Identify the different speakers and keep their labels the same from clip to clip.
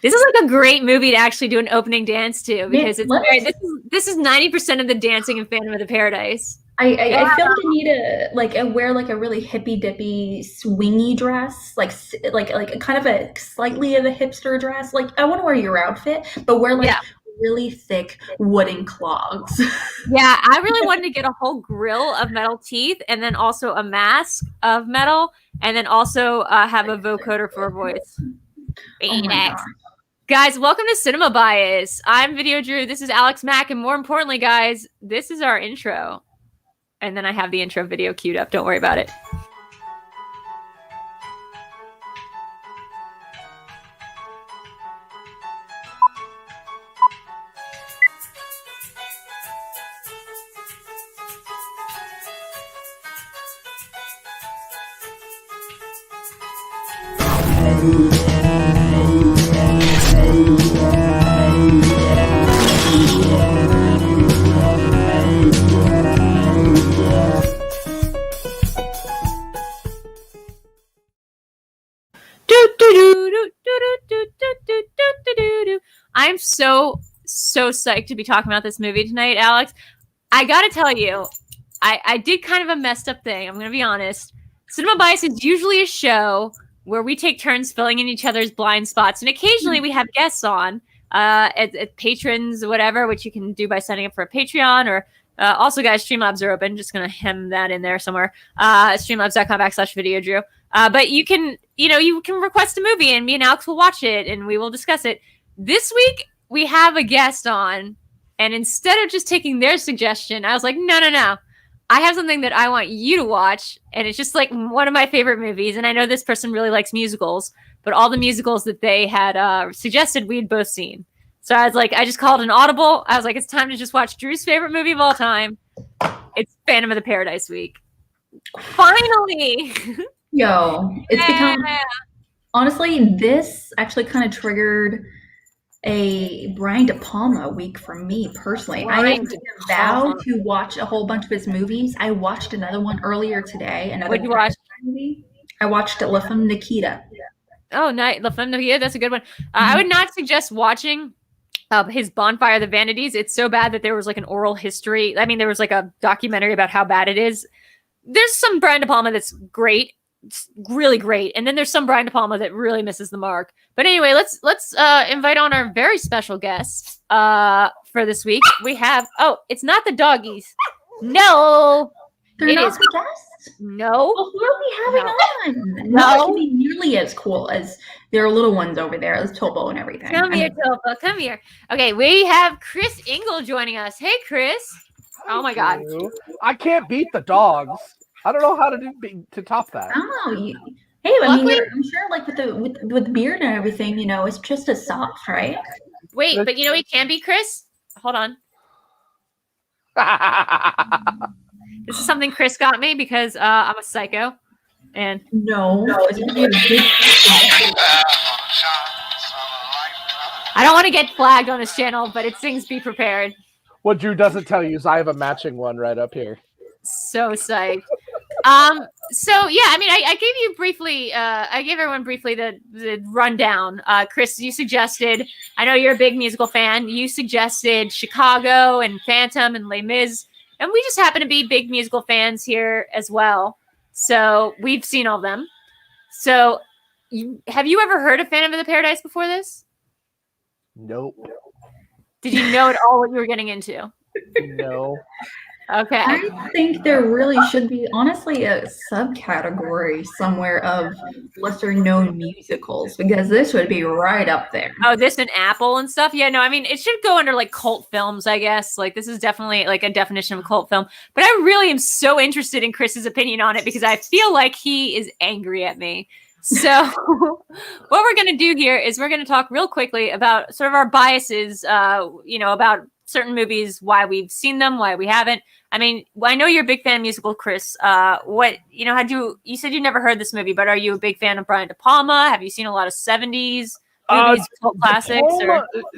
Speaker 1: This is like a great movie to actually do an opening dance to because this is 90% of the dancing in Phantom of the Paradise.
Speaker 2: I feel like I need to wear like a really hippy dippy swingy dress, like kind of a slightly of a hipster dress. Like I want to wear your outfit, but wear like really thick wooden clogs.
Speaker 1: Yeah, I really wanted to get a whole grill of metal teeth and then also a mask of metal and then also have a vocoder for a voice.
Speaker 2: Oh
Speaker 1: guys, welcome to Cinema Bias. I'm VIDEODREW. This is Alex Mack. And more importantly, guys, this is our intro. And then I have the intro video queued up. Don't worry about it. I'm so psyched to be talking about this movie tonight, Alex. I gotta tell you, I did kind of a messed up thing. I'm gonna be honest. Cinema Bias is usually a show where we take turns filling in each other's blind spots, and occasionally we have guests on, at patrons, whatever, which you can do by signing up for a Patreon or. Also, guys, Streamlabs are open. Just gonna hem that in there somewhere. Streamlabs.com/VIDEODREW. But you can request a movie, and me and Alex will watch it, and we will discuss it. This week we have a guest on, and instead of just taking their suggestion, I was like, no. I have something that I want you to watch, and it's just like one of my favorite movies. And I know this person really likes musicals, but all the musicals that they had suggested, we had both seen. So I was like, I just called an audible. I was like, it's time to just watch Drew's favorite movie of all time. It's Phantom of the Paradise week. Finally!
Speaker 2: Yo, it's become... Honestly, this actually kind of triggered a Brian De Palma week for me personally. I had vowed to watch a whole bunch of his movies. I watched another one earlier today.
Speaker 1: What'd you watch?
Speaker 2: I watched La Femme Nikita.
Speaker 1: Oh, nice. La Femme Nikita, that's a good one. I would not suggest watching his Bonfire of the Vanities. It's so bad that there was like an oral history. I mean, there was like a documentary about how bad it is. There's some Brian De Palma that's great. It's really great. And then there's some Brian De Palma that really misses the mark. But anyway, let's invite on our very special guest for this week. We have, it's not the doggies. No.
Speaker 2: They're not the guests?
Speaker 1: No.
Speaker 2: Well, who are we having on? No. It can be nearly as cool as their little ones over there, as Tobo and everything.
Speaker 1: Come here, Tobo. Come here. Okay, we have Chris Ingle joining us. Hey, Chris. Oh, my God.
Speaker 3: I can't beat the dogs. I don't know how to top that.
Speaker 2: Oh, hey, I mean, I'm sure, like with the beard and everything, it's just as soft, right?
Speaker 1: Wait, but he can be Chris. Hold on. This is something Chris got me because I'm a psycho, and
Speaker 2: no,
Speaker 1: I don't want to get flagged on this channel, but it sings "Be Prepared."
Speaker 3: What Drew doesn't tell you is I have a matching one right up here.
Speaker 1: So psyched. So yeah, I mean, I gave you briefly, I gave everyone briefly the rundown. Chris, you suggested, I know you're a big musical fan. You suggested Chicago and Phantom and Les Mis, and we just happen to be big musical fans here as well. So we've seen all of them. So have you ever heard of Phantom of the Paradise before this?
Speaker 3: Nope.
Speaker 1: Did you know at all what you were getting into?
Speaker 3: No.
Speaker 1: Okay.
Speaker 2: I think there really should be, honestly, a subcategory somewhere of lesser-known musicals, because this would be right up there.
Speaker 1: Oh, this and Apple and stuff? Yeah, no, I mean, it should go under, like, cult films, I guess. Like, this is definitely, like, a definition of a cult film. But I really am so interested in Chris's opinion on it, because I feel like he is angry at me. So what we're going to do here is we're going to talk real quickly about sort of our biases, about certain movies, why we've seen them, why we haven't. I mean, I know you're a big fan of musical, Chris. You said you never heard this movie, but are you a big fan of Brian De Palma? Have you seen a lot of 70s movies, cult classics?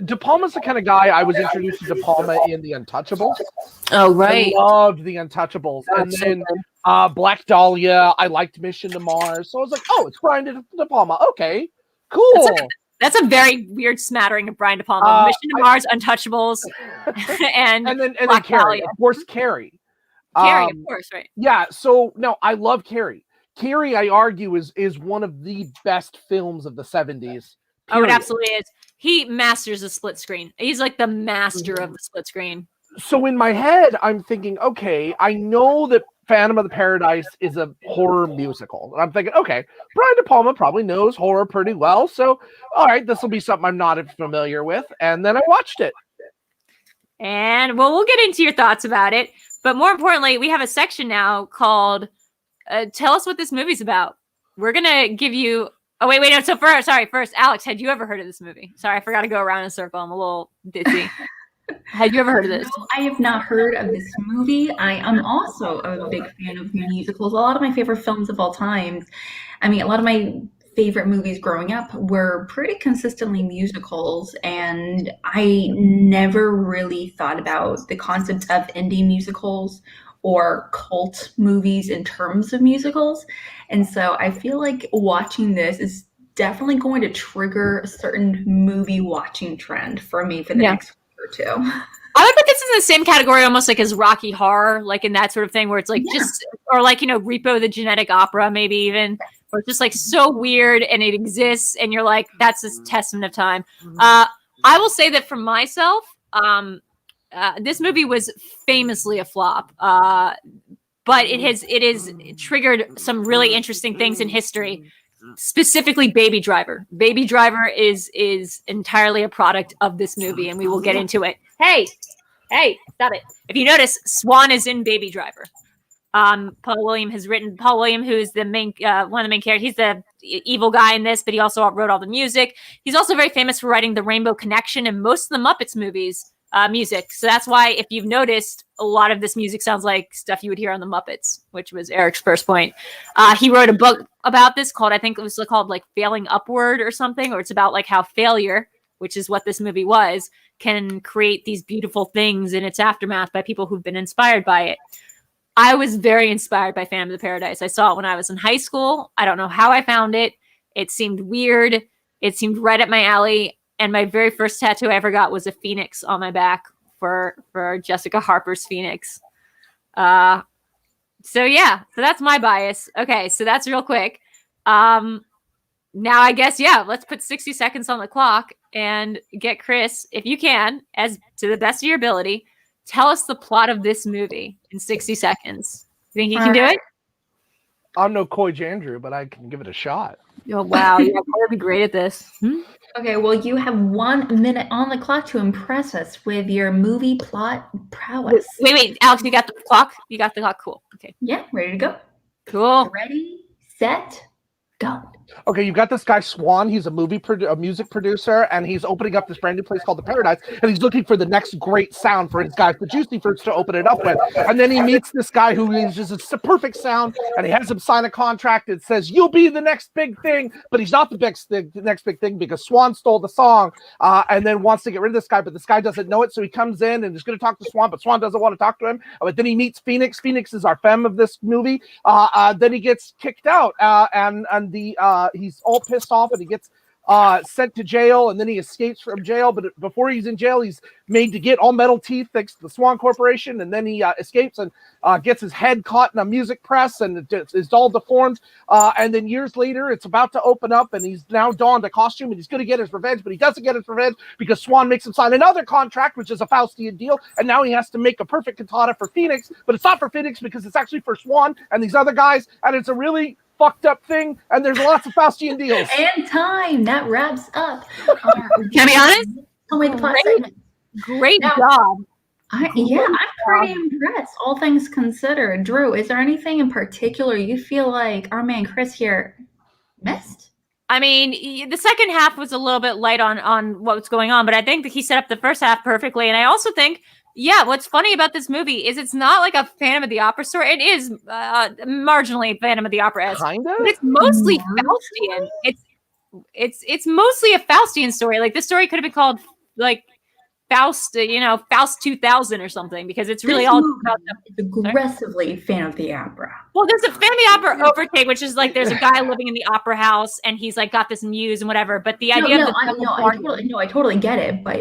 Speaker 3: De Palma's the kind of guy I was introduced to De Palma in The Untouchables.
Speaker 1: Oh, right.
Speaker 3: I loved The Untouchables. And then Black Dahlia, I liked Mission to Mars. So I was like, oh, it's Brian De Palma. Okay, cool.
Speaker 1: That's a very weird smattering of Brian De Palma. Mission to Mars, Untouchables, and
Speaker 3: then
Speaker 1: Black
Speaker 3: Carrie,
Speaker 1: Dahlia.
Speaker 3: of course, Carrie.
Speaker 1: Carrie, of course, right?
Speaker 3: Yeah. So no, I love Carrie. Carrie, I argue, is one of the best films of the 70s.
Speaker 1: Oh, it absolutely is. He masters the split screen. He's like the master of the split screen.
Speaker 3: So in my head, I'm thinking, okay, I know that Phantom of the Paradise is a horror musical. And I'm thinking, okay, Brian De Palma probably knows horror pretty well. So, all right, this will be something I'm not familiar with. And then I watched it.
Speaker 1: And well, we'll get into your thoughts about it. But more importantly, we have a section now called Tell Us What This Movie's About. We're going to give you... Oh, wait, no. So first, Alex, had you ever heard of this movie? Sorry, I forgot to go around in a circle. I'm a little ditzy. Had you ever heard of this?
Speaker 2: No, I have not heard of this movie. I am also a big fan of musicals. A lot of my favorite films of all time. I mean, a lot of my favorite movies growing up were pretty consistently musicals, and I never really thought about the concept of indie musicals or cult movies in terms of musicals. And so I feel like watching this is definitely going to trigger a certain movie watching trend for me for the next week or two.
Speaker 1: I would put this in the same category almost like as Rocky Horror, like in that sort of thing where it's like just, or like, you know, Repo the Genetic Opera, maybe even, or just like so weird and it exists and you're like, that's a testament of time. I will say that for myself, this movie was famously a flop, but it has triggered some really interesting things in history. Specifically, Baby Driver. Baby Driver is entirely a product of this movie, and we will get into it. Hey, stop it! If you notice, Swan is in Baby Driver. Paul William, who's the main one of the main characters. He's the evil guy in this, but he also wrote all the music. He's also very famous for writing the Rainbow Connection and most of the Muppets movies. Music. So that's why, if you've noticed, a lot of this music sounds like stuff you would hear on the Muppets, which was Eric's first point. He wrote a book about this called, I think it was called like Failing Upward or something, or it's about like how failure, which is what this movie was, can create these beautiful things in its aftermath by people who've been inspired by it. I was very inspired by Phantom of the Paradise. I saw it when I was in high school. I don't know how I found it. It seemed weird. It seemed right up my alley. And my very first tattoo I ever got was a phoenix on my back for Jessica Harper's Phoenix. So that's my bias. Okay, so that's real quick. Now I guess, let's put 60 seconds on the clock and get Chris, if you can, as to the best of your ability, tell us the plot of this movie in 60 seconds. You think you can do it?
Speaker 3: I'm no Coy Jandrew, but I can give it a shot.
Speaker 1: Oh, wow. Yeah, I'd be great at this.
Speaker 2: Okay, well, you have 1 minute on the clock to impress us with your movie plot prowess.
Speaker 1: Wait, Alex, you got the clock? You got the clock? Cool. Okay.
Speaker 2: Yeah, ready to go.
Speaker 1: Cool.
Speaker 2: Ready, set, go.
Speaker 3: Okay, you've got this guy Swan. He's a music producer, and he's opening up this brand new place called the Paradise, and he's looking for the next great sound for his guys, the Juicy Fruits, to open it up with. And then he meets this guy who is just a perfect sound, and he has him sign a contract that says, "You'll be the next big thing," but he's not the next big thing because Swan stole the song, and then wants to get rid of this guy, but this guy doesn't know it, so he comes in and is going to talk to Swan, but Swan doesn't want to talk to him. But then he meets Phoenix. Phoenix is our femme of this movie. Then he gets kicked out, and he's all pissed off, and he gets sent to jail, and then he escapes from jail. But before he's in jail, he's made to get all metal teeth thanks to the Swan Corporation, and then he escapes and gets his head caught in a music press, and it's all deformed. And then years later, it's about to open up, and he's now donned a costume, and he's going to get his revenge, but he doesn't get his revenge because Swan makes him sign another contract, which is a Faustian deal, and now he has to make a perfect katana for Phoenix, but it's not for Phoenix because it's actually for Swan and these other guys, and it's a really fucked up thing, and there's lots of Faustian deals.
Speaker 2: And time. That wraps up.
Speaker 1: Can I be honest? Great job.
Speaker 2: I'm pretty impressed, all things considered. Drew, is there anything in particular you feel like our man Chris here missed?
Speaker 1: I mean, the second half was a little bit light on what's going on, but I think that he set up the first half perfectly. And I also think, what's funny about this movie is it's not like a Phantom of the Opera story. It is marginally Phantom of the Opera-esque.
Speaker 3: Kind of?
Speaker 1: But it's mostly Faustian. It's mostly a Faustian story. Like, this story could have been called, like, Faust, Faust 2000 or something, because it's really all about
Speaker 2: aggressively fan of the opera.
Speaker 1: Well, there's a fan of the opera overtake, which is like there's a guy living in the opera house and he's like got this muse and whatever. But the idea
Speaker 2: I totally get it, but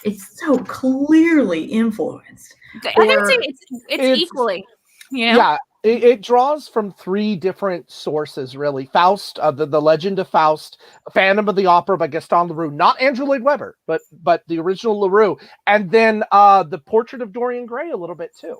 Speaker 2: it's so clearly influenced.
Speaker 1: I think it's equally,
Speaker 3: Yeah. It draws from 3 different sources, really. Faust, the Legend of Faust, Phantom of the Opera by Gaston Leroux, not Andrew Lloyd Webber, but the original Leroux, and then the Portrait of Dorian Gray a little bit too.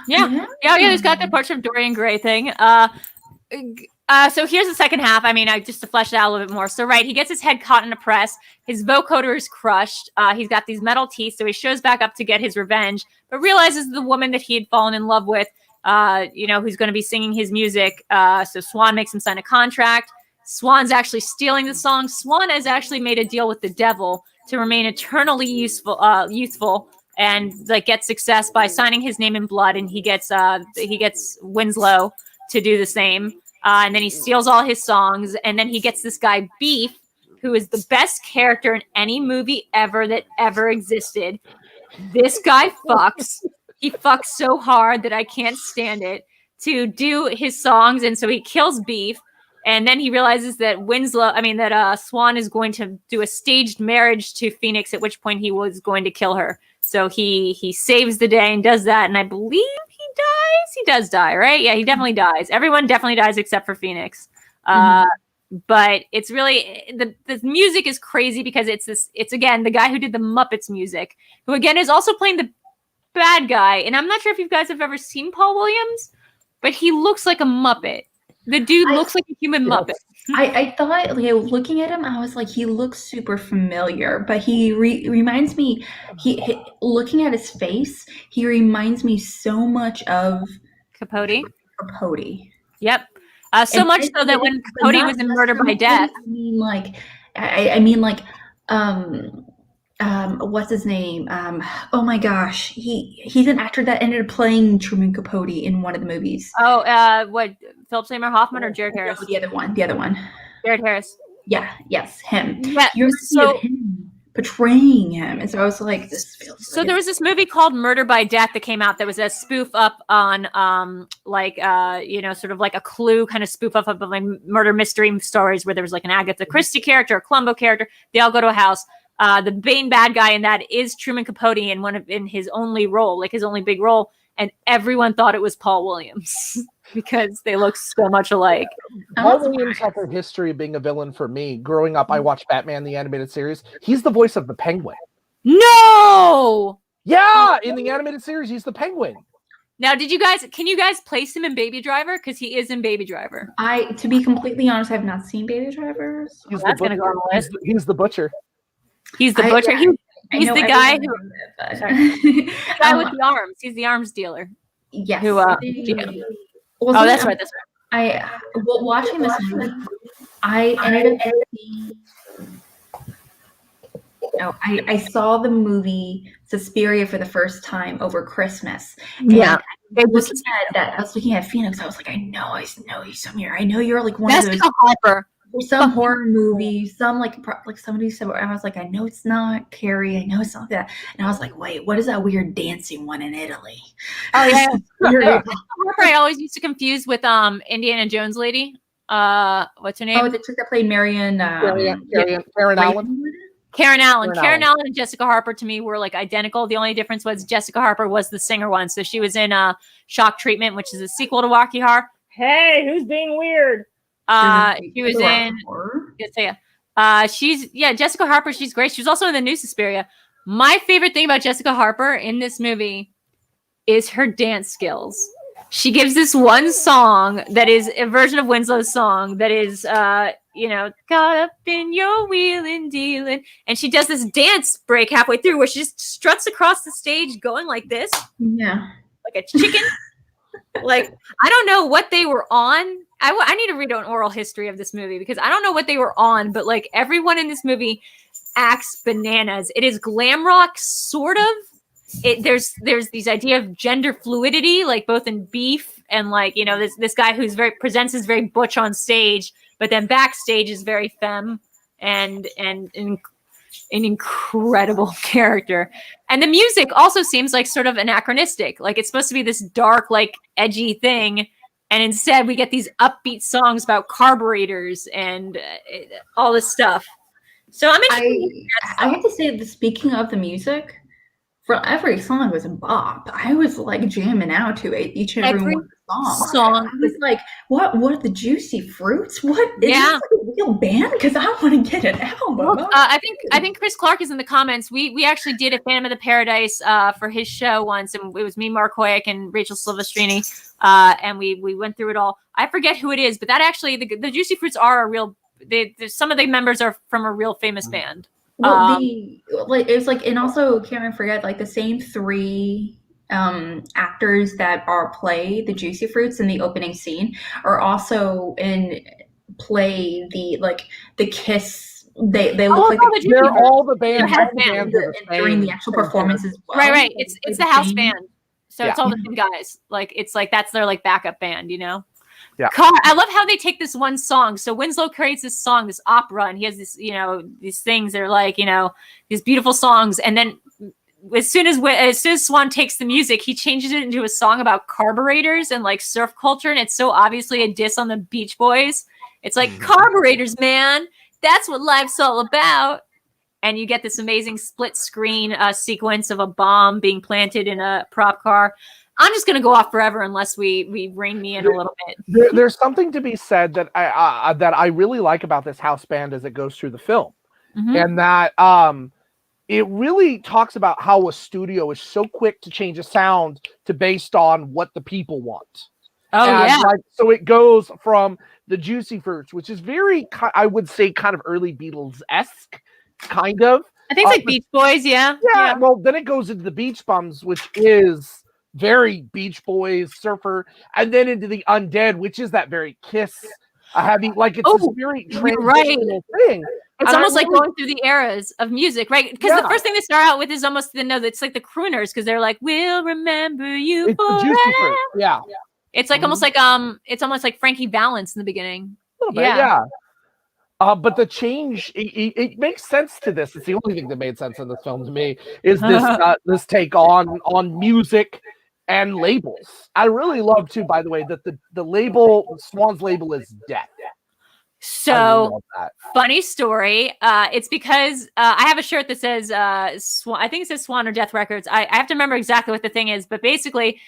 Speaker 1: Yeah. He's got the Portrait of Dorian Gray thing. So here's the second half. I mean, just to flesh it out a little bit more. So, he gets his head caught in a press. His vocoder is crushed. He's got these metal teeth, so he shows back up to get his revenge, but realizes the woman that he had fallen in love with, who's going to be singing his music. So Swan makes him sign a contract. Swan's actually stealing the song. Swan has actually made a deal with the devil to remain eternally youthful, and like get success by signing his name in blood. And he gets Winslow to do the same. And then he steals all his songs. And then he gets this guy Beef, who is the best character in any movie that ever existed. This guy fucks. He fucks so hard that I can't stand it, to do his songs. And so he kills Beef. And then he realizes that Swan is going to do a staged marriage to Phoenix, at which point he was going to kill her. So he saves the day and does that. And I believe he dies. He does die, right? Yeah, he definitely dies. Everyone definitely dies except for Phoenix. But it's really, the music is crazy because it's again, the guy who did the Muppets music, who again is also playing the bad guy. And I'm not sure if you guys have ever seen Paul Williams, but he looks like a Muppet. The dude looks like a human Muppet.
Speaker 2: I thought, looking at him, I was like, he looks super familiar, but he reminds me, looking at his face, he reminds me so much of
Speaker 1: Capote. Yep. So much so that when Capote was in Murder by Death.
Speaker 2: What's his name? Oh my gosh, he's an actor that ended up playing Truman Capote in one of the movies.
Speaker 1: What, Philip Seymour Hoffman or Jared Harris?
Speaker 2: The other one.
Speaker 1: Jared Harris.
Speaker 2: Yeah, yes, him.
Speaker 1: Yeah,
Speaker 2: you're seeing him portraying him, and so I was like, this feels.
Speaker 1: So there was this movie called Murder by Death that came out that was a spoof up on sort of like a Clue kind of spoof up of like murder mystery stories, where there was like an Agatha Christie character, a Columbo character. They all go to a house. The main bad guy in that is Truman Capote in his only role, like his only big role, and everyone thought it was Paul Williams because they look so much alike.
Speaker 3: Paul Williams has a history of being a villain for me. Growing up, I watched Batman the Animated Series. He's the voice of the Penguin.
Speaker 1: No!
Speaker 3: Yeah, in the animated series, he's the Penguin.
Speaker 1: Now, can you guys place him in Baby Driver? Because he is in Baby Driver.
Speaker 2: To be completely honest, I have not seen Baby Driver. So
Speaker 1: that's going to go on the list.
Speaker 3: He's the butcher.
Speaker 1: He's the butcher. He's the guy who. The guy with the arms. He's the arms dealer.
Speaker 2: Yes.
Speaker 1: Who? That's right.
Speaker 2: Watching this movie, I ended up seeing. I saw the movie Suspiria for the first time over Christmas.
Speaker 1: Yeah.
Speaker 2: I was looking at Phoenix. I was like, I know you somewhere. I know you're like one of those.
Speaker 1: Harper.
Speaker 2: Some horror movie, some like somebody said, I was like, I know it's not Carrie, I know it's not that, and I was like, wait, what is that weird dancing one in Italy?
Speaker 1: Oh yeah, I always used to confuse with Indiana Jones lady. What's her name?
Speaker 2: Oh, the chick that played Karen Allen.
Speaker 1: Karen Allen and Jessica Harper to me were like identical. The only difference was Jessica Harper was the singer one, so she was in Shock Treatment, which is a sequel to Rocky Horror. Hey, who's being weird? She was in. Jessica Harper. She's great. She was also in the new Suspiria. My favorite thing about Jessica Harper in this movie is her dance skills. She gives this one song that is a version of Winslow's song that is, caught up in your wheeling dealing, and she does this dance break halfway through where she just struts across the stage going like this, like a chicken. Like, I don't know what they were on. I need to read an oral history of this movie because I don't know what they were on, but like everyone in this movie acts bananas. It is glam rock, sort of. There's these idea of gender fluidity, like both in Beef and like, this guy who's presents as very butch on stage, but then backstage is very femme and an incredible character. And the music also seems like sort of anachronistic. Like it's supposed to be this dark, like edgy thing. And instead we get these upbeat songs about carburetors and all this stuff. So I'm interested.
Speaker 2: I have to say that speaking of the music, for every song was a bop. I was like jamming out to it, each and every one of the songs. I was like, what are the Juicy Fruits? What is this like a real band? Because I want to get an album.
Speaker 1: Well, I think Chris Clark is in the comments. We actually did a Phantom of the Paradise for his show once, and it was me, Mark Hoyak, and Rachel Silvestrini, and we went through it all. I forget who it is, but that actually the Juicy Fruits are a real. Some of the members are from a real famous band.
Speaker 2: Well, it was like, and also can't forget, like the same three actors that play the Juicy Fruits in the opening scene are also play the Kiss. They look like
Speaker 3: they're all the band
Speaker 2: during the actual performance as well.
Speaker 1: Right. It's the house band, so it's all the same guys. Like it's like that's their like backup band, you know.
Speaker 3: Yeah.
Speaker 1: I love how they take this one song. So Winslow creates this song, this opera, and he has this, these things that are like, these beautiful songs. And then as soon as Swan takes the music, he changes it into a song about carburetors and like surf culture. And it's so obviously a diss on the Beach Boys. It's like carburetors, man. That's what life's all about. And you get this amazing split screen sequence of a bomb being planted in a prop car. I'm just going to go off forever unless we rein me in a little bit.
Speaker 3: There's something to be said that I really like about this house band as it goes through the film, and that it really talks about how a studio is so quick to change a sound to based on what the people want. So it goes from the Juicy Fruits, which is very, I would say, kind of early Beatles-esque, kind of.
Speaker 1: I think it's like Beach Boys, yeah.
Speaker 3: Well, then it goes into the Beach Bums, which is very Beach Boys, surfer, and then into the Undead, which is that very Kiss, heavy, like it's a very transitional thing.
Speaker 1: It's almost like going through the eras of music, right? Because the first thing they start out with is almost it's like the crooners, because they're like, "We'll remember you forever." The Juicy Fruit.
Speaker 3: Yeah,
Speaker 1: it's like almost like it's almost like Frankie Valance in the beginning.
Speaker 3: A little bit, yeah. But the change, it makes sense to this. It's the only thing that made sense in this film to me is this take on music and labels. I really love too, by the way, that the label, Swan's label, is death.
Speaker 1: So funny story. It's because I have a shirt that says Swan. I think it says Swan or Death Records. I have to remember exactly what the thing is, but basically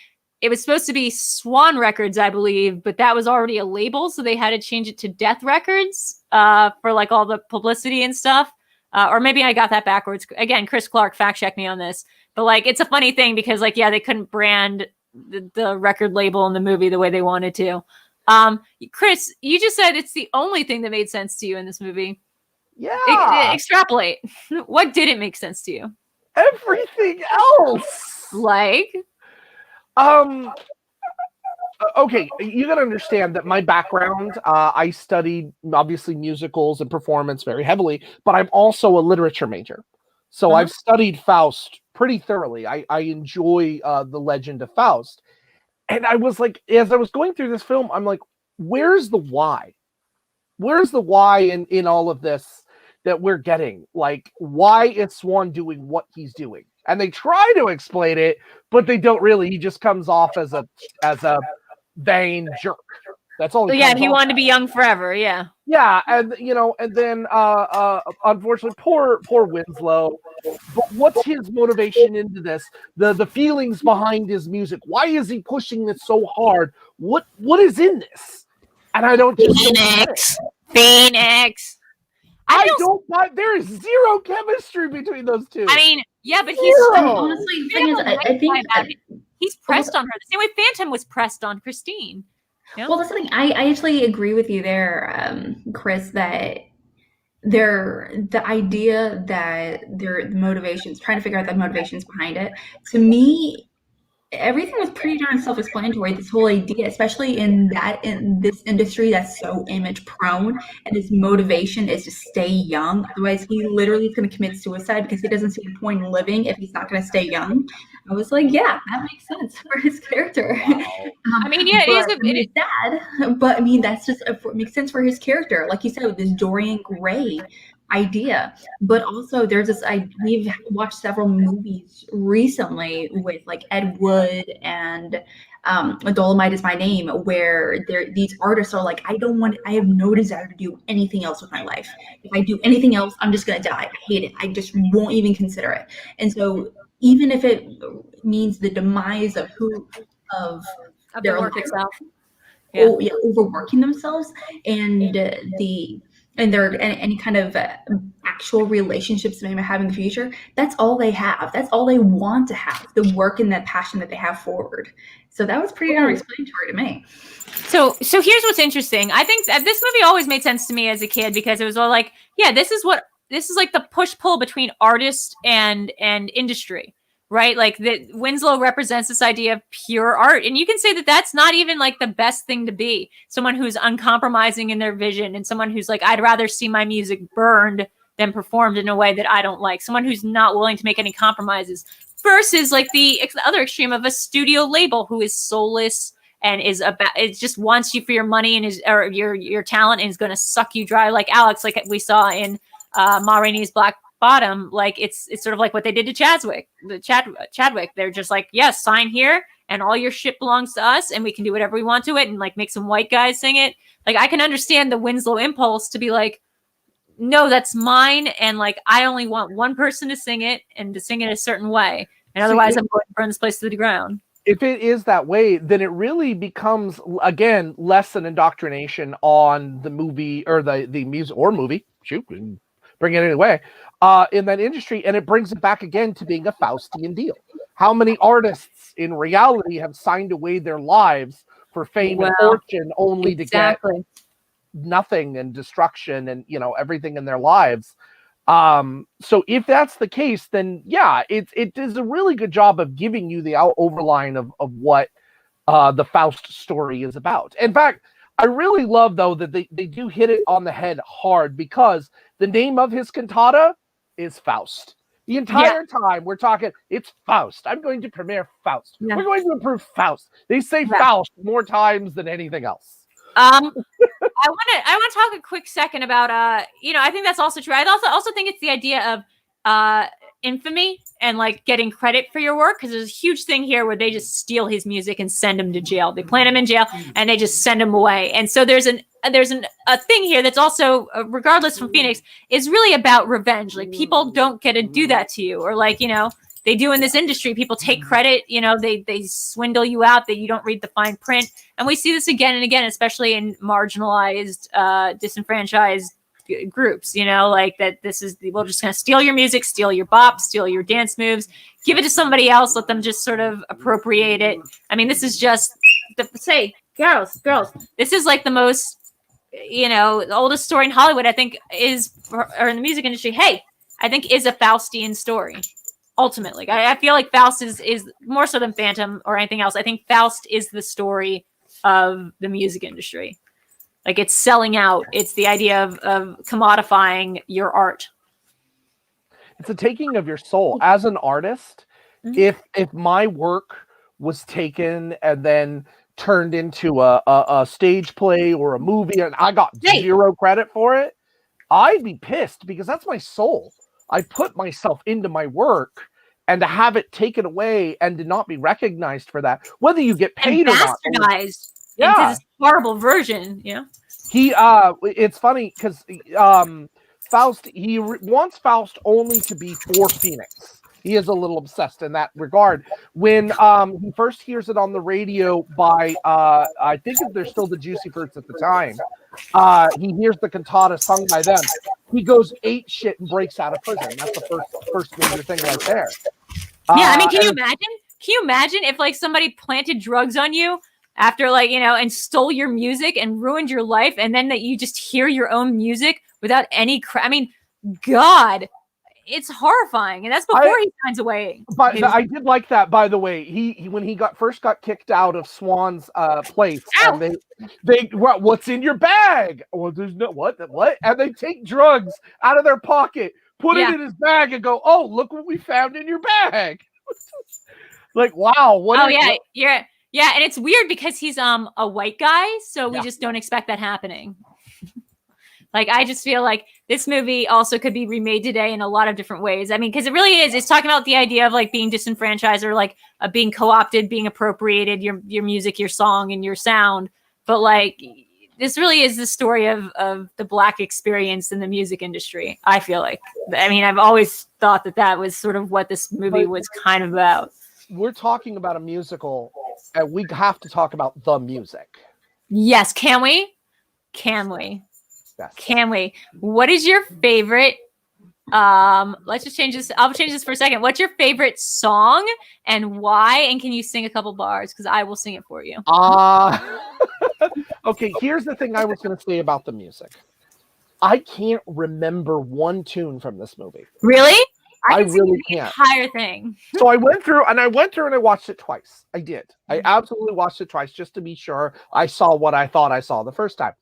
Speaker 1: it was supposed to be Swan Records, I believe, but that was already a label, so they had to change it to Death Records for like all the publicity and stuff. Or maybe I got that backwards. Again, Chris Clark, fact check me on this. But like, it's a funny thing because like, they couldn't brand the record label in the movie the way they wanted to. Chris, you just said it's the only thing that made sense to you in this movie.
Speaker 3: Yeah.
Speaker 1: Extrapolate. What didn't make sense to you?
Speaker 3: Everything else.
Speaker 1: Like?
Speaker 3: Okay, you gotta understand that my background, I studied obviously musicals and performance very heavily, but I'm also a literature major. So I've studied Faust pretty thoroughly. I enjoy the legend of Faust. And I was like, as I was going through this film, I'm like, where's the why? Where's the why in all of this that we're getting? Like, why is Swan doing what he's doing? And they try to explain it, but they don't really. He just comes off as a vain jerk. That's all.
Speaker 1: He wanted to be young forever. Yeah.
Speaker 3: Yeah, and and then unfortunately, poor Winslow. But what's his motivation into this? The feelings behind his music. Why is he pushing this so hard? What is in this? And I don't just
Speaker 1: Phoenix.
Speaker 3: I don't find there is zero chemistry between those two.
Speaker 1: I mean, yeah, but he's
Speaker 2: honestly, the thing is, I think
Speaker 1: he's pressed on her the same way Phantom was pressed on Christine. Yeah.
Speaker 2: Well, that's the thing. I actually agree with you there, Chris, that the idea that the motivations, trying to figure out the motivations behind it, to me, everything was pretty darn self-explanatory. This whole idea, especially in this industry that's so image prone, and his motivation is to stay young. Otherwise, he literally is going to commit suicide because he doesn't see a point in living if he's not going to stay young. I was like, yeah, that makes sense for his character.
Speaker 1: I mean, yeah, it is
Speaker 2: sad, but I mean, that's just it makes sense for his character. Like you said, with this Dorian Gray idea. But also there's this, we've watched several movies recently with like Ed Wood and Dolomite Is My Name, where these artists are like, I have no desire to do anything else with my life. If I do anything else, I'm just gonna die. I hate it. I just won't even consider it. And so even if it means the demise of
Speaker 1: the
Speaker 2: their
Speaker 1: work
Speaker 2: life,
Speaker 1: itself.
Speaker 2: overworking themselves and their any kind of actual relationships they may have in the future, that's all they have. That's all they want to have, the work and that passion that they have forward. So that was pretty explanatory to me.
Speaker 1: So here's what's interesting. I think that this movie always made sense to me as a kid because it was all like, yeah, this is like the push-pull between artist and industry. Right? Like that Winslow represents this idea of pure art. And you can say that that's not even like the best thing to be. Someone who's uncompromising in their vision and someone who's like, I'd rather see my music burned than performed in a way that I don't like. Someone who's not willing to make any compromises versus like the other extreme of a studio label who is soulless and is about, it just wants you for your money and or your talent and is going to suck you dry. Like Alex, like we saw in Ma Rainey's Black Bottom, like it's sort of like what they did to Chadwick. They're just like, yes, sign here and all your shit belongs to us and we can do whatever we want to it and like make some white guys sing it. Like I can understand the Winslow impulse to be like, no, that's mine, and like I only want one person to sing it and to sing it a certain way, and otherwise I'm going to burn this place to the ground.
Speaker 3: If it is that way, then it really becomes, again, less an indoctrination on the movie or the music or movie. Shoot, bring it anyway. In that industry, and it brings it back again to being a Faustian deal. How many artists in reality have signed away their lives for fame and fortune only to get nothing and destruction and everything in their lives? So if that's the case, then yeah, it does a really good job of giving you the overline of what the Faust story is about. In fact, I really love though that they do hit it on the head hard, because the name of his cantata is Faust. The entire time we're talking, it's Faust. I'm going to premiere Faust. We're going to improve Faust. They say Faust more times than anything else.
Speaker 1: I want to talk a quick second about I think that's also true. I also think it's the idea of infamy and like getting credit for your work, because there's a huge thing here where they just steal his music and send him to jail. They plant him in jail and they just send him away. And so there's a thing here that's also, regardless from Phoenix, is really about revenge. Like people don't get to do that to you, or like they do in this industry. People take credit, they swindle you out, that you don't read the fine print. And we see this again and again, especially in marginalized, disenfranchised groups, like that we're just going to steal your music, steal your bop, steal your dance moves, give it to somebody else, let them just sort of appropriate it. I mean, this is just, girls, this is like the most, the oldest story in Hollywood, I think, or in the music industry, I think is a Faustian story. Ultimately, I feel like Faust is more so than Phantom or anything else. I think Faust is the story of the music industry. Like it's selling out. It's the idea of commodifying your art.
Speaker 3: It's a taking of your soul as an artist. Mm-hmm. If my work was taken and then turned into a stage play or a movie and I got zero credit for it, I'd be pissed, because that's my soul. I put myself into my work, and to have it taken away and to not be recognized for that, whether you get paid or not,
Speaker 1: bastardized into this horrible version.
Speaker 3: It's funny because Faust, he wants Faust only to be for Phoenix. He is a little obsessed in that regard. When he first hears it on the radio by, I think they're still the Juicy Fruits at the time, he hears the cantata sung by them. He goes ape shit and breaks out of prison. That's the first major thing right there.
Speaker 1: Yeah, I mean, can you imagine? Can you imagine if like somebody planted drugs on you after and stole your music and ruined your life, and then that you just hear your own music without any I mean, God, it's horrifying, and that's before he signs away.
Speaker 3: But I did like that, by the way. He when he first got kicked out of Swan's place, and they what's in your bag? Well, there's no what, and they take drugs out of their pocket, put it in his bag, and go, "Oh, look what we found in your bag!" Like, wow,
Speaker 1: yeah, and it's weird because he's a white guy, so we just don't expect that happening. Like, I just feel like this movie also could be remade today in a lot of different ways. I mean, because it really is. It's talking about the idea of like being disenfranchised or like being co-opted, being appropriated, your music, your song, and your sound. But like, this really is the story of the Black experience in the music industry. I feel like. I mean, I've always thought that was sort of what this movie was kind of about.
Speaker 3: We're talking about a musical, and we have to talk about the music.
Speaker 1: Yes, can we? Can we?
Speaker 3: Yes.
Speaker 1: Can we? What is your favorite? Let's just change this. I'll change this for a second. What's your favorite song and why? And can you sing a couple bars? Because I will sing it for you.
Speaker 3: Okay, here's the thing I was going to say about the music. I can't remember one tune from this movie.
Speaker 1: Really?
Speaker 3: I really can't.
Speaker 1: Entire thing.
Speaker 3: So I went through and I watched it twice. I did. I absolutely watched it twice just to be sure I saw what I thought I saw the first time.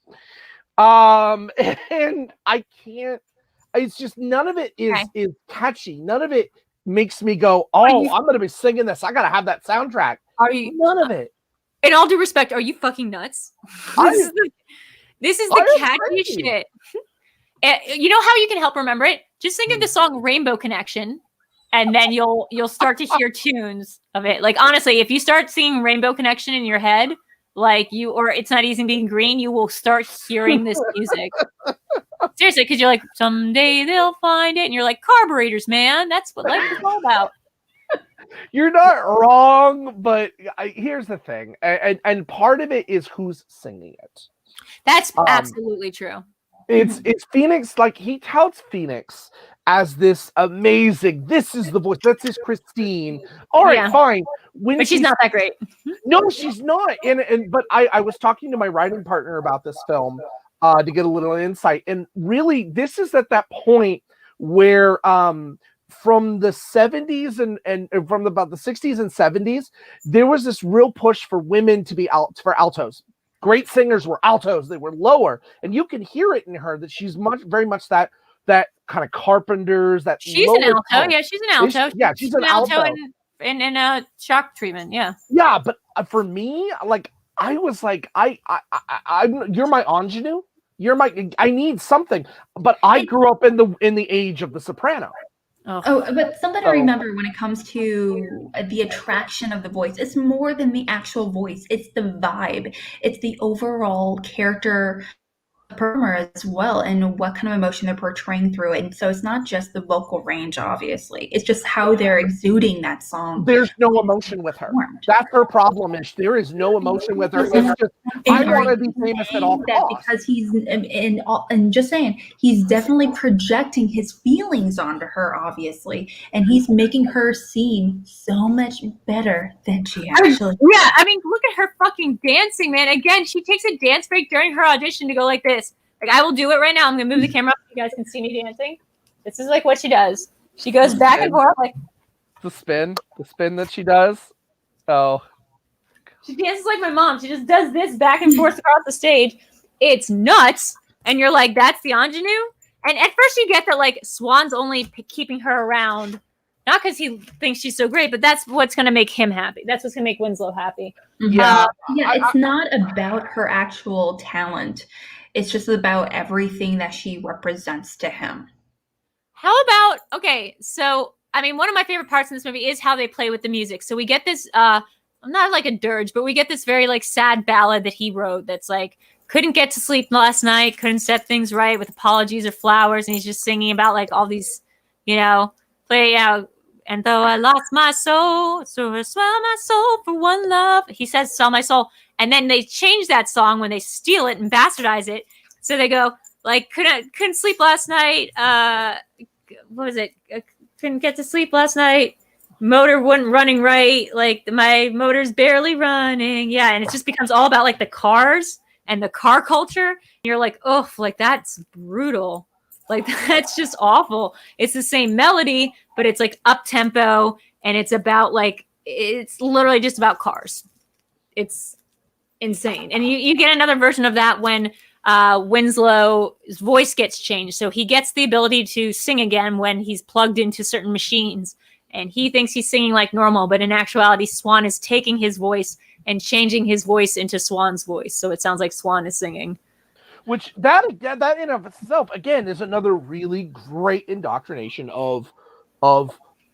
Speaker 3: And I can't. It's just none of it is catchy. None of it makes me go, "Oh, I'm going to be singing this. I got to have that soundtrack."
Speaker 1: Are you?
Speaker 3: None of it.
Speaker 1: In all due respect, are you fucking nuts? This is the catchy shit. You know how you can help remember it? Just think of the song Rainbow Connection, and then you'll start to hear tunes of it. Like, honestly, if you start singing Rainbow Connection in your head, like or It's Not Easy Being Green, you will start hearing this music. Seriously, because you're like, someday they'll find it, and you're like, carburetors, man. That's what life is all about.
Speaker 3: You're not wrong, but here's the thing, and part of it is who's singing it.
Speaker 1: That's absolutely true.
Speaker 3: It's Phoenix. Like, he touts Phoenix as this amazing. This is the voice. That's his Christine. All right, fine.
Speaker 1: But she's not that great.
Speaker 3: No, she's not. But I was talking to my writing partner about this film to get a little insight, and really, this is at that point where from the 70s and from about the 60s and 70s, there was this real push for women to be for altos. Great singers were altos. They were lower, and you can hear it in her that she's very much that kind of Carpenters. That
Speaker 1: she's an alto. Tone. Yeah, she's an alto.
Speaker 3: She's an alto
Speaker 1: in a shock treatment. Yeah.
Speaker 3: Yeah, but for me, like, I was like, you're my ingenue. I need something. But I grew up in the age of The Soprano.
Speaker 2: But something to remember when it comes to the attraction of the voice, it's more than the actual voice. It's the vibe. It's the overall character performer as well, and what kind of emotion they're portraying through it. And so it's not just the vocal range, obviously. It's just how they're exuding that song.
Speaker 3: There's no emotion with her. That's her problem. There is no emotion with her. It's just, I want to be famous at all costs.
Speaker 2: Because he's and just saying, he's definitely projecting his feelings onto her, obviously, and he's making her seem so much better than she actually.
Speaker 1: Yeah, I mean, look at her fucking dancing, man. Again, she takes a dance break during her audition to go like this. Like, I will do it right now. I'm gonna move the camera up so you guys can see me dancing. This is like what she does. She goes back and forth like
Speaker 3: the spin that she does. Oh,
Speaker 1: she dances like my mom. She just does this back and forth across the stage. It's nuts. And you're like, that's the ingenue. And at first you get that like Swan's only keeping her around, not because he thinks she's so great, but that's what's gonna make him happy. That's what's gonna make Winslow happy.
Speaker 2: Yeah, it's not about her actual talent. It's just about everything that she represents to him.
Speaker 1: How about, okay, so, I mean, one of my favorite parts in this movie is how they play with the music. So we get this, not like a dirge, but we get this very, like, sad ballad that he wrote that's like, couldn't get to sleep last night, couldn't set things right with apologies or flowers, and he's just singing about, like, all these, and though I lost my soul, so I sell my soul for one love. He says, sell my soul. And then they change that song when they steal it and bastardize it. So they go, like, couldn't sleep last night. What was it? Couldn't get to sleep last night. Motor wasn't running right. Like, my motor's barely running. Yeah, and it just becomes all about, like, the cars and the car culture. And you're like, oh, like, that's brutal. Like, that's just awful. It's the same melody, but it's, like, up-tempo. And it's about, like, it's literally just about cars. It's insane. And you get another version of that when Winslow's voice gets changed. So he gets the ability to sing again when he's plugged into certain machines. And he thinks he's singing like normal, but in actuality, Swan is taking his voice and changing his voice into Swan's voice. So it sounds like Swan is singing.
Speaker 3: Which that in of itself, again, is another really great indoctrination of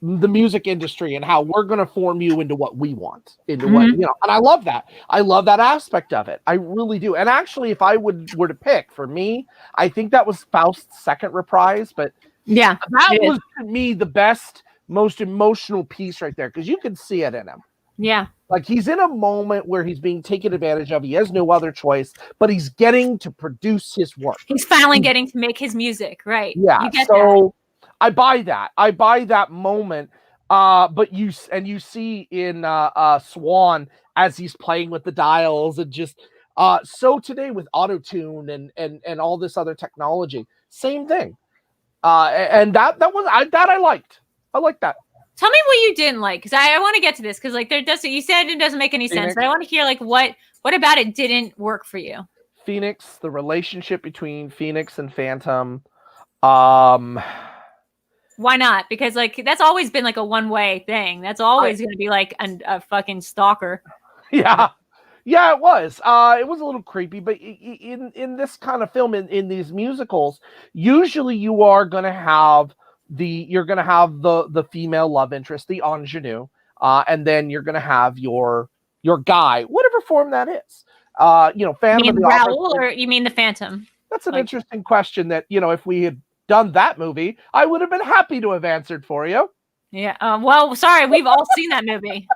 Speaker 3: the music industry and how we're going to form you into what we want, into what, you know, and I love that. I love that aspect of it. I really do. And actually, if I were to pick for me, I think that was Faust's second reprise, but
Speaker 1: yeah,
Speaker 3: that was to me the best, most emotional piece right there. Cause you can see it in him.
Speaker 1: Yeah.
Speaker 3: Like he's in a moment where he's being taken advantage of. He has no other choice, but he's getting to produce his work.
Speaker 1: He's finally getting to make his music. Right.
Speaker 3: Yeah.
Speaker 1: You get
Speaker 3: so I buy that. I buy that moment. But you see in Swan as he's playing with the dials and just so today with auto-tune and all this other technology, same thing. And that I liked. I like that.
Speaker 1: Tell me what you didn't like, because I want to get to this, because like you said it doesn't make any sense, but I want to hear like what about it didn't work for you.
Speaker 3: Phoenix, the relationship between Phoenix and Phantom.
Speaker 1: Why not? Because like that's always been like a one-way thing. That's always going to be like a fucking stalker.
Speaker 3: Yeah, it was. It was a little creepy, but in this kind of film, in these musicals, usually you are going to have the female love interest, the ingenue, and then you're going to have your guy, whatever form that is. Phantom.
Speaker 1: You mean Raoul, or you mean the Phantom?
Speaker 3: That's an interesting question. That if we had done that movie, I would have been happy to have answered for you.
Speaker 1: Yeah. Well, sorry, we've all seen that movie.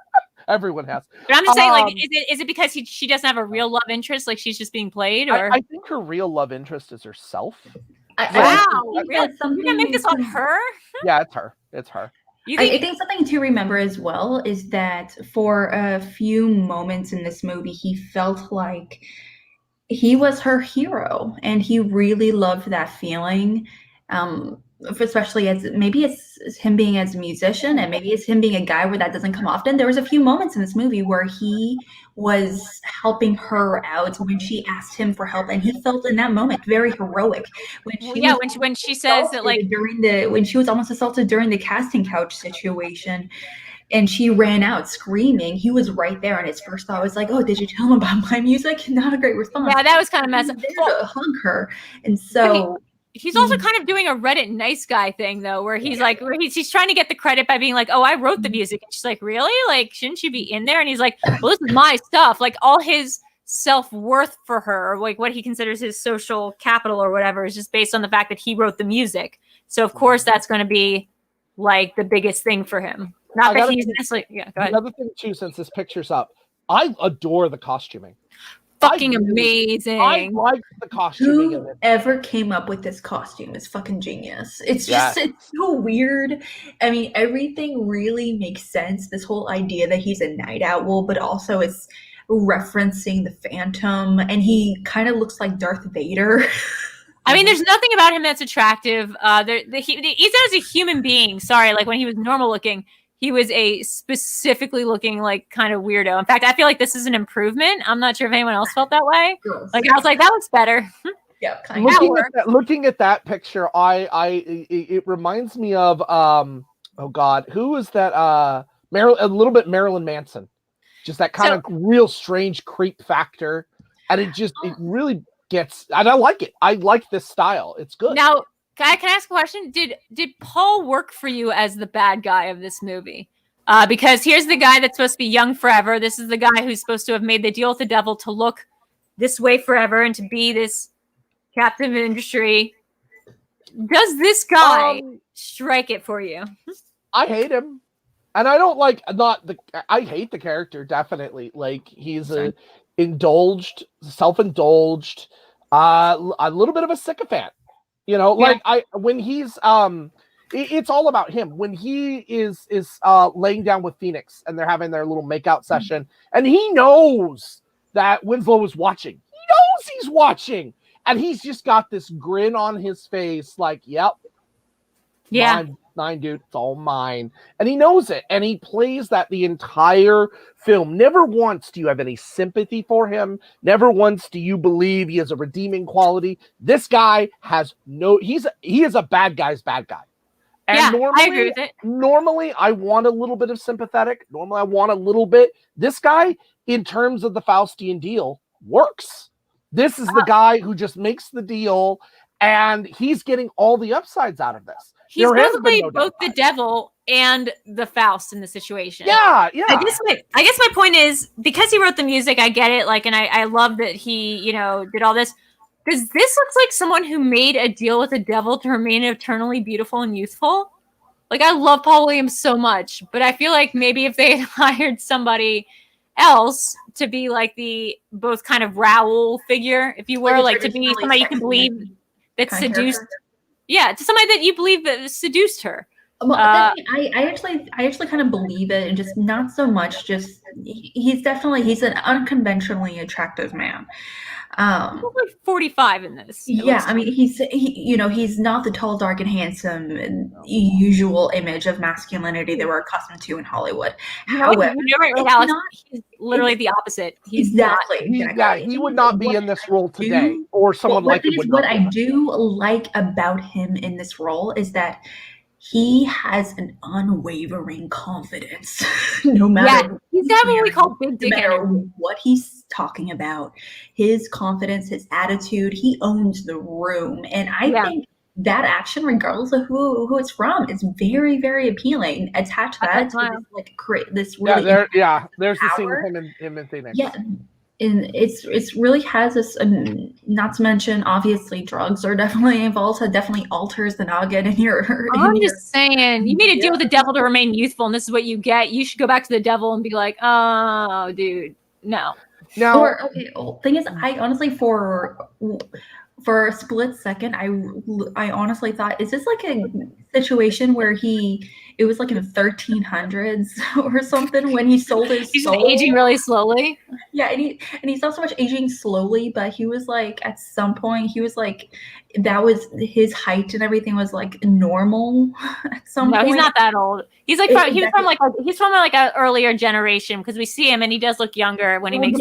Speaker 3: Everyone has.
Speaker 1: But I'm just saying, like, is it because she doesn't have a real love interest, like she's just being played, or
Speaker 3: I think her real love interest is herself.
Speaker 1: Wow, really? You're gonna make this on her?
Speaker 3: Yeah, it's her.
Speaker 2: I think something to remember as well is that for a few moments in this movie, he felt like he was her hero, and he really loved that feeling. Especially as maybe it's him being as a musician, and maybe it's him being a guy where that doesn't come often. There was a few moments in this movie where he was helping her out when she asked him for help, and he felt in that moment very heroic.
Speaker 1: When she says that, like
Speaker 2: when she was almost assaulted during the casting couch situation, and she ran out screaming, he was right there, and his first thought was like, "Oh, did you tell him about my music?" Not a great response.
Speaker 1: Yeah, that was kind of messed up.
Speaker 2: To hug her, and so.
Speaker 1: He's also kind of doing a Reddit nice guy thing, though, where he's like, he's trying to get the credit by being like, "Oh, I wrote the music." And she's like, "Really? Like, shouldn't you be in there?" And he's like, "Well, this is my stuff." Like, all his self-worth for her, or like what he considers his social capital or whatever, is just based on the fact that he wrote the music. So, of course, that's going to be like the biggest thing for him. Not that he's necessarily. Yeah, go ahead.
Speaker 3: Another thing too, since this picture's up, I adore the costuming.
Speaker 1: Fucking amazing.
Speaker 3: I like the costuming.
Speaker 2: Whoever came up with this costume is fucking genius. It's just, it's so weird. I mean, everything really makes sense. This whole idea that he's a night owl, but also it's referencing the Phantom, and he kind of looks like Darth Vader.
Speaker 1: I mean, there's nothing about him that's attractive. He's as a human being. Sorry, like when he was normal looking, he was a specifically looking like kind of weirdo. In fact, I feel like this is an improvement. I'm not sure if anyone else felt that way. Like I was like, that looks better.
Speaker 2: Yeah, kind of.
Speaker 3: Looking at that picture, it reminds me of oh God, who is that? A little bit Marilyn Manson. Just that kind of real strange creep factor, and it really gets. And I like it. I like this style. It's good.
Speaker 1: Now, can I ask a question? Did Paul work for you as the bad guy of this movie? Because here's the guy that's supposed to be young forever. This is the guy who's supposed to have made the deal with the devil to look this way forever and to be this captain of industry. Does this guy strike it for you? I
Speaker 3: hate him. And I don't like I hate the character, definitely. Like he's self-indulged, a little bit of a sycophant. When he's it's all about him. When he is laying down with Phoenix and they're having their little makeout session, and he knows that Winslow is watching. He knows he's watching. And he's just got this grin on his face, like, yep.
Speaker 1: Yeah.
Speaker 3: Mine, dude, it's all mine. And he knows it. And he plays that the entire film. Never once do you have any sympathy for him. Never once do you believe he has a redeeming quality. This guy has he is a bad guy's bad guy. And normally,
Speaker 1: I agree with it.
Speaker 3: Normally, I want a little bit of sympathetic. Normally, I want a little bit. This guy, in terms of the Faustian deal, works. This is the guy who just makes the deal, and he's getting all the upsides out of this.
Speaker 1: He's basically both the devil and the Faust in the situation.
Speaker 3: Yeah.
Speaker 1: I guess my point is, because he wrote the music, I get it. Like, and I love that he, did all this. Because this looks like someone who made a deal with the devil to remain eternally beautiful and youthful. Like, I love Paul Williams so much, but I feel like maybe if they had hired somebody else to be like the both kind of Raoul figure, if you were, like to be somebody you can believe that seduced. Yeah, to somebody that you believe that seduced her.
Speaker 2: Well, I actually kind of believe it, and just not so much. Just he's an unconventionally attractive man.
Speaker 1: He's like 45 in this.
Speaker 2: Yeah, I mean, he's not the tall, dark, and handsome usual image of masculinity that we're accustomed to in Hollywood.
Speaker 1: However, you're right, Alex. He's literally the opposite. He's
Speaker 2: exactly.
Speaker 3: Yeah, he would not be in this role today, or someone like him would not.
Speaker 2: What I do like about him in this role is that he has an unwavering confidence, no matter.
Speaker 1: He's got what we call big dick energy.
Speaker 2: No matter what he's talking about, his confidence, his attitude, he owns the room, and I think that action, regardless of who it's from, is very, very appealing. Attach that to this really
Speaker 3: there's the scene with him in Phoenix.
Speaker 2: Yeah. And it's really has this, not to mention, obviously, drugs are definitely involved. So it definitely alters the noggin in your.
Speaker 1: I'm just saying, you made a deal with the devil to remain youthful, and this is what you get. You should go back to the devil and be like, "Oh, dude, no."
Speaker 2: No. Thing is, I honestly for a split second, I honestly thought, is this like a situation where it was like in the 1300s or something when he sold his soul?
Speaker 1: He's aging really slowly.
Speaker 2: Yeah, and he's not so much aging slowly, but he was like, at some point, he was like, that was his height and everything was like normal at some point.
Speaker 1: No, he's not that old. He's like he's from like an earlier generation, because we see him and he does look younger when he makes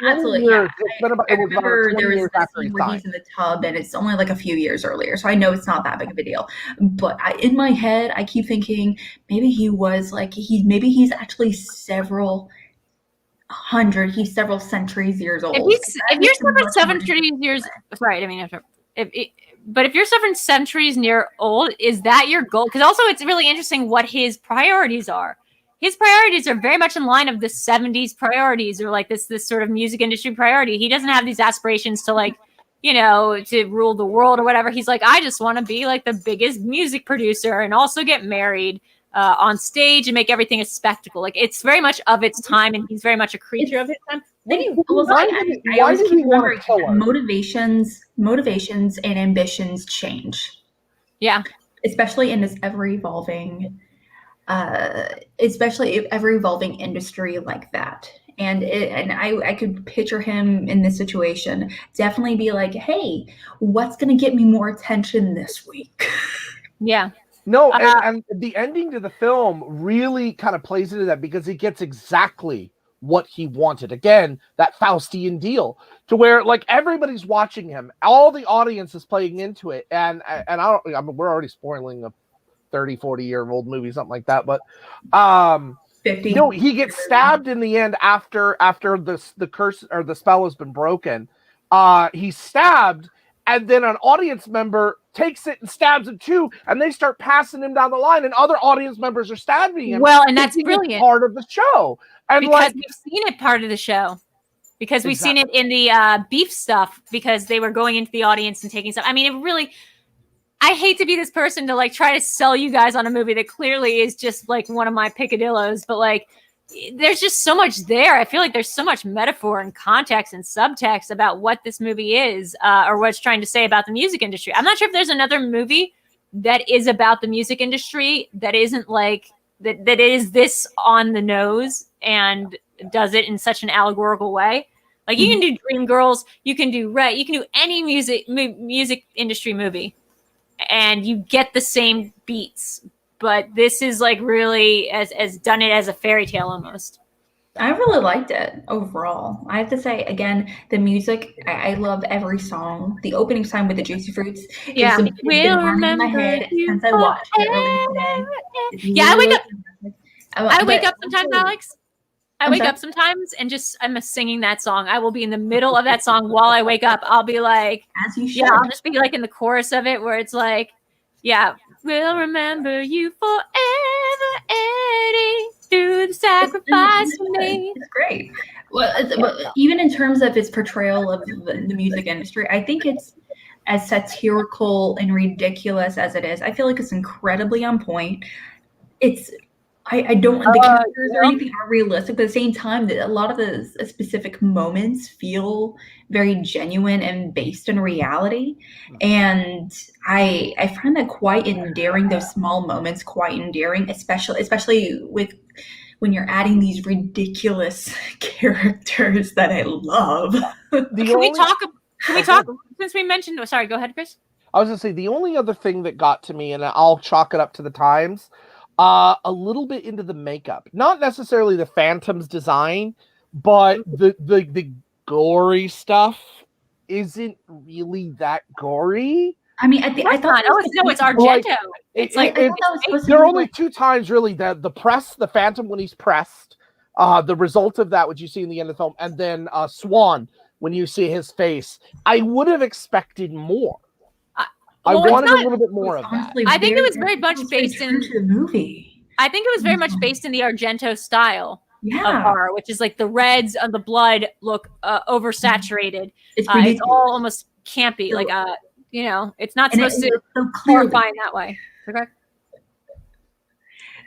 Speaker 2: absolutely. Yeah. I remember there was that scene where he's in the tub, and it's only like a few years earlier, so I know it's not that big of a deal. But in my head, I keep thinking maybe he's actually several centuries years old.
Speaker 1: If you're several centuries years, right? I mean, if you're several centuries near old, is that your goal? Because also, it's really interesting what his priorities are. His priorities are very much in line of the 70s priorities, or like this sort of music industry priority. He doesn't have these aspirations to to rule the world or whatever. He's like, I just want to be like the biggest music producer and also get married on stage and make everything a spectacle. Like, it's very much of its time, and he's very much a creature of its time.
Speaker 2: I always keep remembering motivations and ambitions change.
Speaker 1: Yeah.
Speaker 2: Especially in this ever-evolving industry like that. And I could picture him in this situation, definitely be like, hey, what's going to get me more attention this week?
Speaker 1: Yeah.
Speaker 3: No, and the ending to the film really kind of plays into that, because he gets exactly what he wanted. Again, that Faustian deal, to where like everybody's watching him, all the audience is playing into it, and we're already spoiling a 30-40-year-old movie, something like that, but
Speaker 2: 50.
Speaker 3: No, he gets stabbed in the end after the curse or the spell has been broken. He's stabbed, and then an audience member takes it and stabs him too, and they start passing him down the line, and other audience members are stabbing him.
Speaker 1: Well, and that's brilliant.
Speaker 3: Part of the show, and
Speaker 1: because we've seen it part of the show, because we've seen it in the beef stuff, because they were going into the audience and taking stuff. I mean, it really. I hate to be this person to like try to sell you guys on a movie that clearly is just like one of my picadillos, but like there's just so much there. I feel like there's so much metaphor and context and subtext about what this movie is, or what it's trying to say about the music industry. I'm not sure if there's another movie that is about the music industry that isn't like that is this on the nose and does it in such an allegorical way. Like you can do Dreamgirls, you can do any music industry movie, and you get the same beats, but this is like really as done it as a fairy tale almost.
Speaker 2: I really liked it overall. I have to say, again, the music, I love every song. The opening song with the Juicy Fruits,
Speaker 1: yeah,
Speaker 2: we'll remember in my head since I watched it earlier today.
Speaker 1: Yeah, I wake up sometimes, Alex. I wake up sometimes and I'm singing that song. I will be in the middle of that song while I wake up. I'll be like,
Speaker 2: as you should.
Speaker 1: Yeah, I'll just be like in the chorus of it where it's like, yeah, we'll remember you forever, Eddie, through the sacrifice you made.
Speaker 2: It's great. Well, even in terms of its portrayal of the music industry, I think it's as satirical and ridiculous as it is. I feel like it's incredibly on point. I don't the characters or anything are realistic, but at the same time, a lot of the specific moments feel very genuine and based in reality. And I find that quite endearing, those small moments quite endearing, especially with when you're adding these ridiculous characters that I love.
Speaker 1: Can we talk since we mentioned sorry, go ahead, Chris.
Speaker 3: I was gonna say the only other thing that got to me, and I'll chalk it up to the times, a little bit into the makeup. Not necessarily the Phantom's design, but the gory stuff isn't really that gory.
Speaker 2: I mean, I thought
Speaker 1: it's Argento. It's like
Speaker 3: there are only two times really that the Phantom when he's pressed, the result of that, which you see in the end of the film, and then Swan when you see his face. I would have expected more. I wanted a little bit more of that.
Speaker 1: I think it was very much based in
Speaker 2: the movie.
Speaker 1: I think it was very much based in the Argento style of horror, which is like the reds of the blood look oversaturated. It's all almost campy, like it's not supposed to horrifying that way. Okay.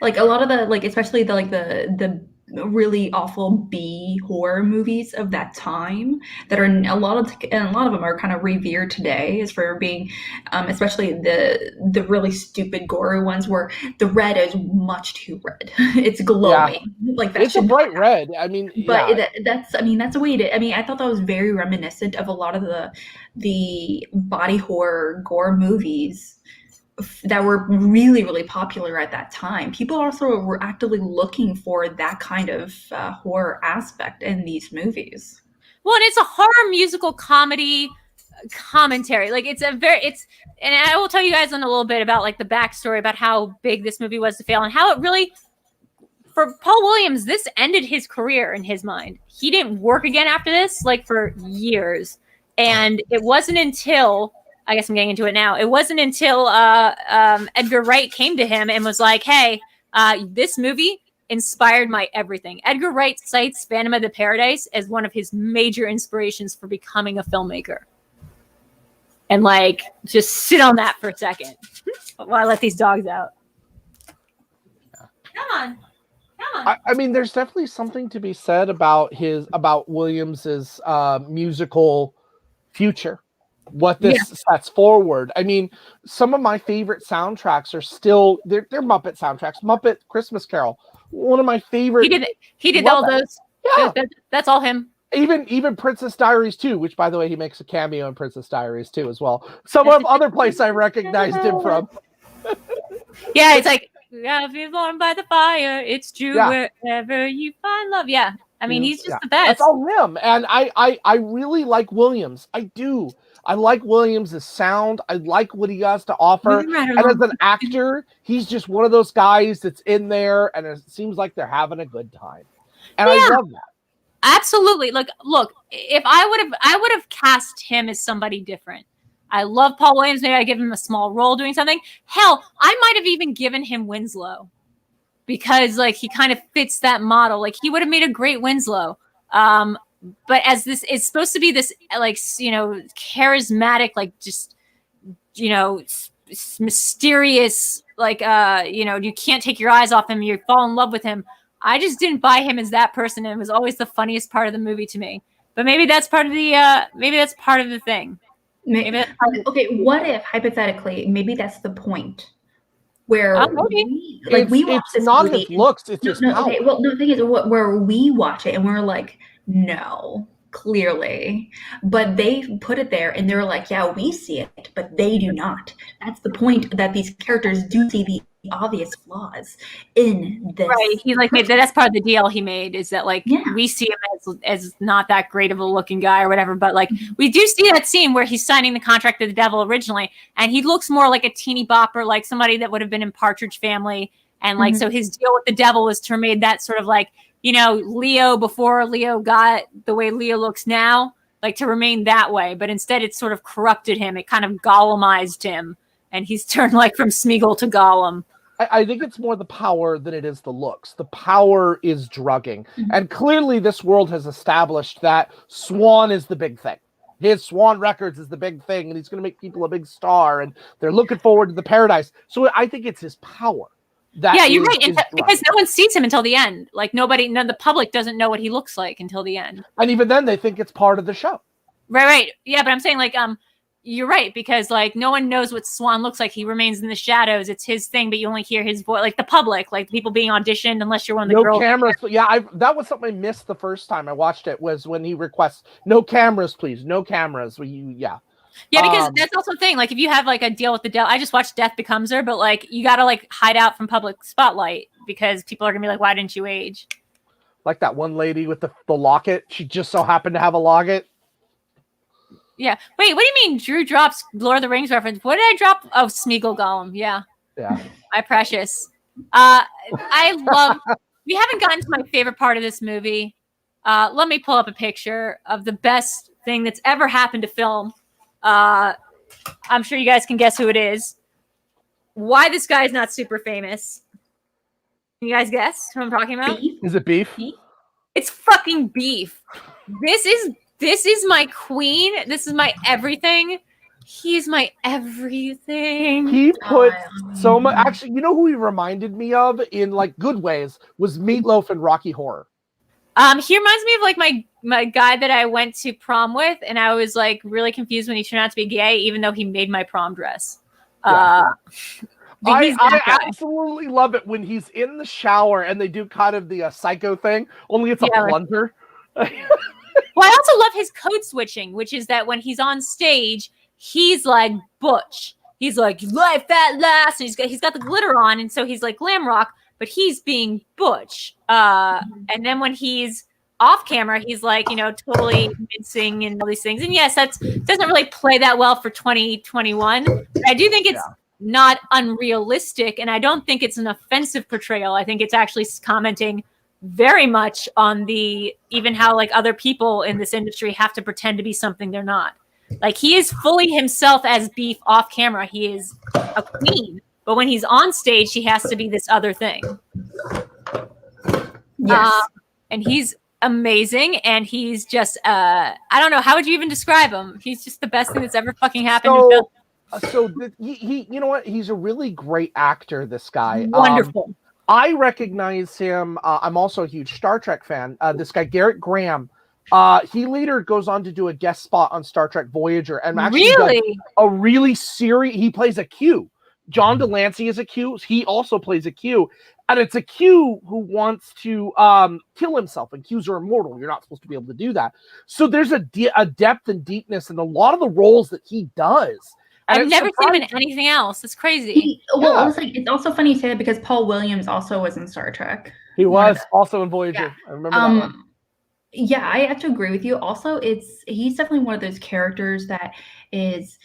Speaker 2: Like a lot of the especially the really awful B horror movies of that time that are a lot of them are kind of revered today as for being especially the really stupid gory ones where the red is much too red. It's glowing. Like that.
Speaker 3: It's a bright red. I mean,
Speaker 2: but that's the way it. I mean, I thought that was very reminiscent of a lot of the body horror gore movies that were really, really popular at that time. People also were actively looking for that kind of horror aspect in these movies.
Speaker 1: Well, and it's a horror musical comedy commentary. Like and I will tell you guys in a little bit about like the backstory about how big this movie was to fail and how it really, for Paul Williams, this ended his career in his mind. He didn't work again after this, like for years. And it wasn't until, I guess I'm getting into it now. It wasn't until Edgar Wright came to him and was like, hey, this movie inspired my everything. Edgar Wright cites Phantom of the Paradise as one of his major inspirations for becoming a filmmaker. And like, just sit on that for a second while I let these dogs out. Come on.
Speaker 3: I mean, there's definitely something to be said about Williams's musical future. What this sets forward. I mean, some of my favorite soundtracks are still they're Muppet soundtracks. Muppet Christmas Carol, one of my favorite.
Speaker 1: He did all those.
Speaker 3: Yeah,
Speaker 1: that's all him.
Speaker 3: Even Princess Diaries 2, which by the way he makes a cameo in Princess Diaries 2 as well. Some of other place I recognized him from.
Speaker 1: Yeah, it's like be warmed by the fire. It's true wherever you find love. Yeah, I mean he's just the best.
Speaker 3: That's all him, and I really like Williams. I do. I like Williams' sound. I like what he has to offer. And as an actor, he's just one of those guys that's in there and it seems like they're having a good time. And I love that.
Speaker 1: Absolutely. Like, look, if I would have cast him as somebody different. I love Paul Williams. Maybe I give him a small role doing something. Hell, I might have even given him Winslow because like he kind of fits that model. Like he would have made a great Winslow. But as this is supposed to be this, like, charismatic, like just, mysterious, like, you can't take your eyes off him. You fall in love with him. I just didn't buy him as that person. And it was always the funniest part of the movie to me. But maybe that's part of the thing.
Speaker 2: Okay. What if hypothetically, maybe that's the point where we watch this
Speaker 3: not
Speaker 2: movie.
Speaker 3: His looks. It's just power.
Speaker 2: Okay. Well, the thing is, where we watch it and we're like, no, clearly, but they put it there and they're like, yeah, we see it, but they do not. That's the point, that these characters do see the obvious flaws in this.
Speaker 1: Right. He that's part of the deal he made is that we see him as not that great of a looking guy or whatever, but we do see that scene where he's signing the contract to the devil originally, and he looks more like a teeny bopper, like somebody that would have been in Partridge Family, and so his deal with the devil was to make that sort of like you know, Leo before Leo got the way Leo looks now, like to remain that way. But instead it sort of corrupted him. It kind of Gollumized him. And he's turned like from Smeagol to Gollum.
Speaker 3: I think it's more the power than it is the looks. The power is drugging. And clearly this world has established that Swan is the big thing. His Swan Records is the big thing, and he's going to make people a big star, and they're looking forward to the Paradise. So I think it's his power.
Speaker 1: Yeah, you're right. Because no one sees him until the end. Like the public doesn't know what he looks like until the end.
Speaker 3: And even then they think it's part of the show.
Speaker 1: Right. Yeah, but I'm saying like, you're right, because like no one knows what Swan looks like. He remains in the shadows. It's his thing, but you only hear his voice. Like the public, like people being auditioned, unless you're one of the girls.
Speaker 3: No cameras. Yeah, that was something I missed the first time I watched it. Was when he requests no cameras, please, no cameras. Yeah,
Speaker 1: because that's also a thing. Like if you have like a deal with the devil, I just watched Death Becomes Her, but like you got to like hide out from public spotlight because people are gonna be like, why didn't you age?
Speaker 3: Like that one lady with the locket. She just so happened to have a locket.
Speaker 1: Yeah. Wait, what do you mean Drew drops Lord of the Rings reference? What did I drop? Oh, Smeagol Gollum. Yeah. My precious. I love, we haven't gotten to my favorite part of this movie. Let me pull up a picture of the best thing that's ever happened to film. I'm sure you guys can guess who it is. Why this guy is not super famous. Can you guys guess who I'm talking about?
Speaker 2: Beef?
Speaker 3: Is it beef?
Speaker 1: It's fucking beef. This is my queen. This is my everything. He's my everything.
Speaker 3: He put so much. Actually, you know who he reminded me of in like good ways was Meatloaf and Rocky Horror.
Speaker 1: He reminds me of like my guy that I went to prom with, and I was like really confused when he turned out to be gay, even though he made my prom dress.
Speaker 3: I absolutely love it when he's in the shower and they do kind of the psycho thing. Only it's a plunger.
Speaker 1: Well, I also love his code switching, which is that when he's on stage, he's like butch. He's like life at last, and he's got the glitter on, and so he's like glam rock, but he's being butch. And then when he's off camera, he's like, you know, totally mincing and all these things. And yes, that doesn't really play that well for 2021. But I do think it's not unrealistic, and I don't think it's an offensive portrayal. I think it's actually commenting very much on even how like other people in this industry have to pretend to be something they're not. Like he is fully himself as Beef off camera. He is a queen, but when he's on stage, he has to be this other thing.
Speaker 2: Yes.
Speaker 1: And he's amazing, and he's just I don't know, how would you even describe him? He's just the best thing that's ever fucking happened to film.
Speaker 3: He you know what? He's a really great actor, this guy.
Speaker 1: Wonderful.
Speaker 3: I recognize him. I'm also a huge Star Trek fan. This guy, Garrett Graham, he later goes on to do a guest spot on Star Trek Voyager. And actually does a really serious, he plays a Q. John Delancey is a Q. He also plays a Q. And it's a Q who wants to kill himself. And Qs are immortal. You're not supposed to be able to do that. So there's a depth and deepness in a lot of the roles that he does. And
Speaker 1: I've never seen him in anything else. It's crazy.
Speaker 2: It's also funny you say that because Paul Williams also was in Star Trek.
Speaker 3: He was also in Voyager. I remember that one.
Speaker 2: Yeah, I have to agree with you. Also, he's definitely one of those characters that is,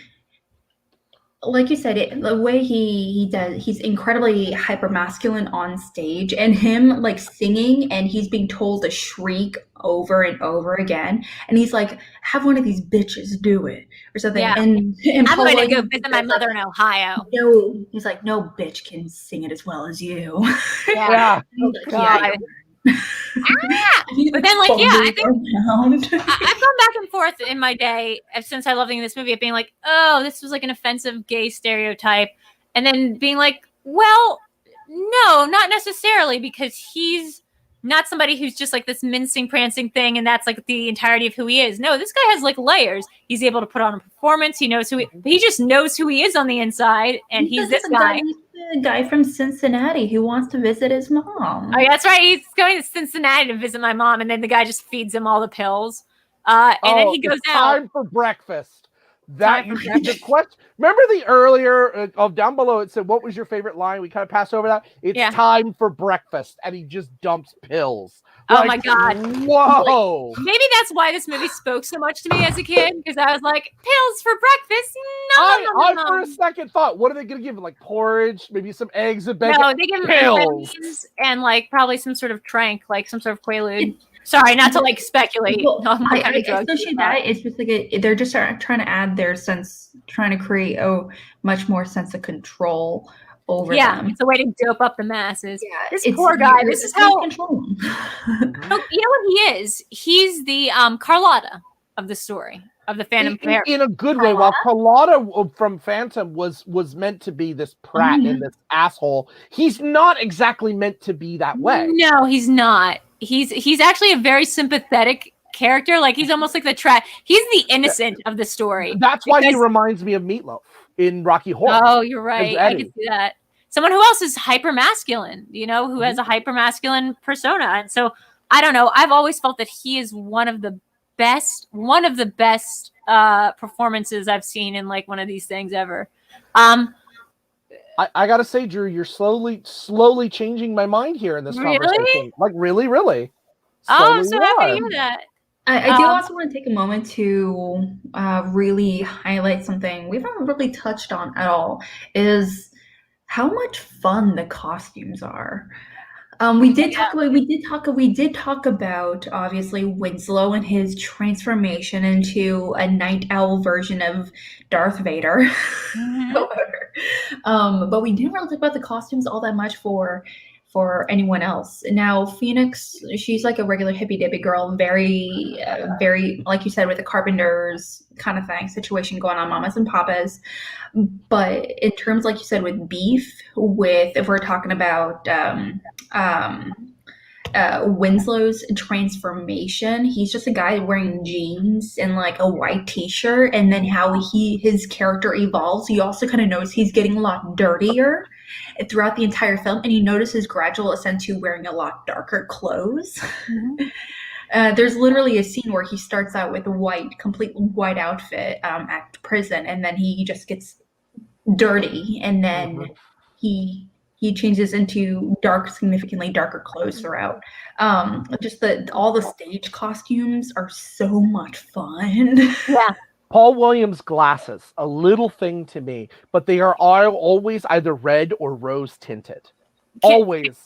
Speaker 2: like you said, the way he does, he's incredibly hyper masculine on stage, and him like singing, and he's being told to shriek over and over again, and he's like, have one of these bitches do it or something.
Speaker 1: Yeah.
Speaker 2: And
Speaker 1: I'm going to go visit my mother in Ohio.
Speaker 2: No, he's like, no bitch can sing it as well as you.
Speaker 3: Yeah.
Speaker 1: But then, like, yeah, I think I've gone back and forth in my day since I loving this movie of being like, oh, this was like an offensive gay stereotype, and then being like, well, no, not necessarily, because he's not somebody who's just like this mincing, prancing thing, and that's like the entirety of who he is. No, this guy has like layers. He's able to put on a performance. He knows he just knows who he is on the inside, and he's this guy.
Speaker 2: He's the guy from Cincinnati who wants to visit his mom.
Speaker 1: Oh, yeah, that's right. He's going to Cincinnati to visit my mom, and then the guy just feeds him all the pills. And then he goes out.
Speaker 3: Time for breakfast. That the question. Remember the earlier down below it said, "What was your favorite line?" We kind of passed over that. It's time for breakfast, and he just dumps pills.
Speaker 1: Oh my God!
Speaker 3: Whoa!
Speaker 1: Maybe that's why this movie spoke so much to me as a kid, because I was like, pills for breakfast? No.
Speaker 3: I for a second thought, what are they going to give him? Like porridge, maybe some eggs and bacon?
Speaker 1: No, they give him pills and like probably some sort of trank, like some sort of Quaalude. Sorry, not to like speculate.
Speaker 2: Well, I associate that it's just like they're just trying to add their sense, trying to create a much more sense of control over them.
Speaker 1: It's a way to dope up the masses.
Speaker 2: Yeah,
Speaker 1: this poor guy. This is how. You know what he is? He's the Carlotta of the story of the Phantom Paradise.
Speaker 3: In a good way. While Carlotta from Phantom was meant to be this prat and this asshole, he's not exactly meant to be that way.
Speaker 1: No, he's not. He's actually a very sympathetic character. Like he's almost like he's the innocent of the story.
Speaker 3: That's why he reminds me of Meatloaf in Rocky Horror.
Speaker 1: Oh, you're right. I can see that. Someone who else is hyper masculine, who has a hyper masculine persona. And so I don't know. I've always felt that he is one of the best performances I've seen in like one of these things ever.
Speaker 3: I gotta say, Drew, you're slowly changing my mind here in this conversation. Like really.
Speaker 1: Oh, I'm so happy to hear that.
Speaker 2: I do also want to take a moment to really highlight something we haven't really touched on at all, is how much fun the costumes are. We did talk about obviously Winslow and his transformation into a night owl version of Darth Vader. But we didn't really talk about the costumes all that much for anyone else. Now, Phoenix, she's like a regular hippy dippy girl, very, very, like you said, with the carpenters kind of thing, situation going on, mamas and papas. But in terms, like you said, with Beef, if we're talking about Winslow's transformation, he's just a guy wearing jeans and like a white t-shirt, and then how his character evolves, you also kind of notice he's getting a lot dirtier throughout the entire film, and you notice his gradual ascent to wearing a lot darker clothes. There's literally a scene where he starts out with a complete white outfit at prison, and then he just gets dirty, and then he changes into significantly darker clothes throughout. Just all the stage costumes are so much fun.
Speaker 1: Yeah.
Speaker 3: Paul Williams' glasses, a little thing to me, but they are always either red or rose tinted. Always.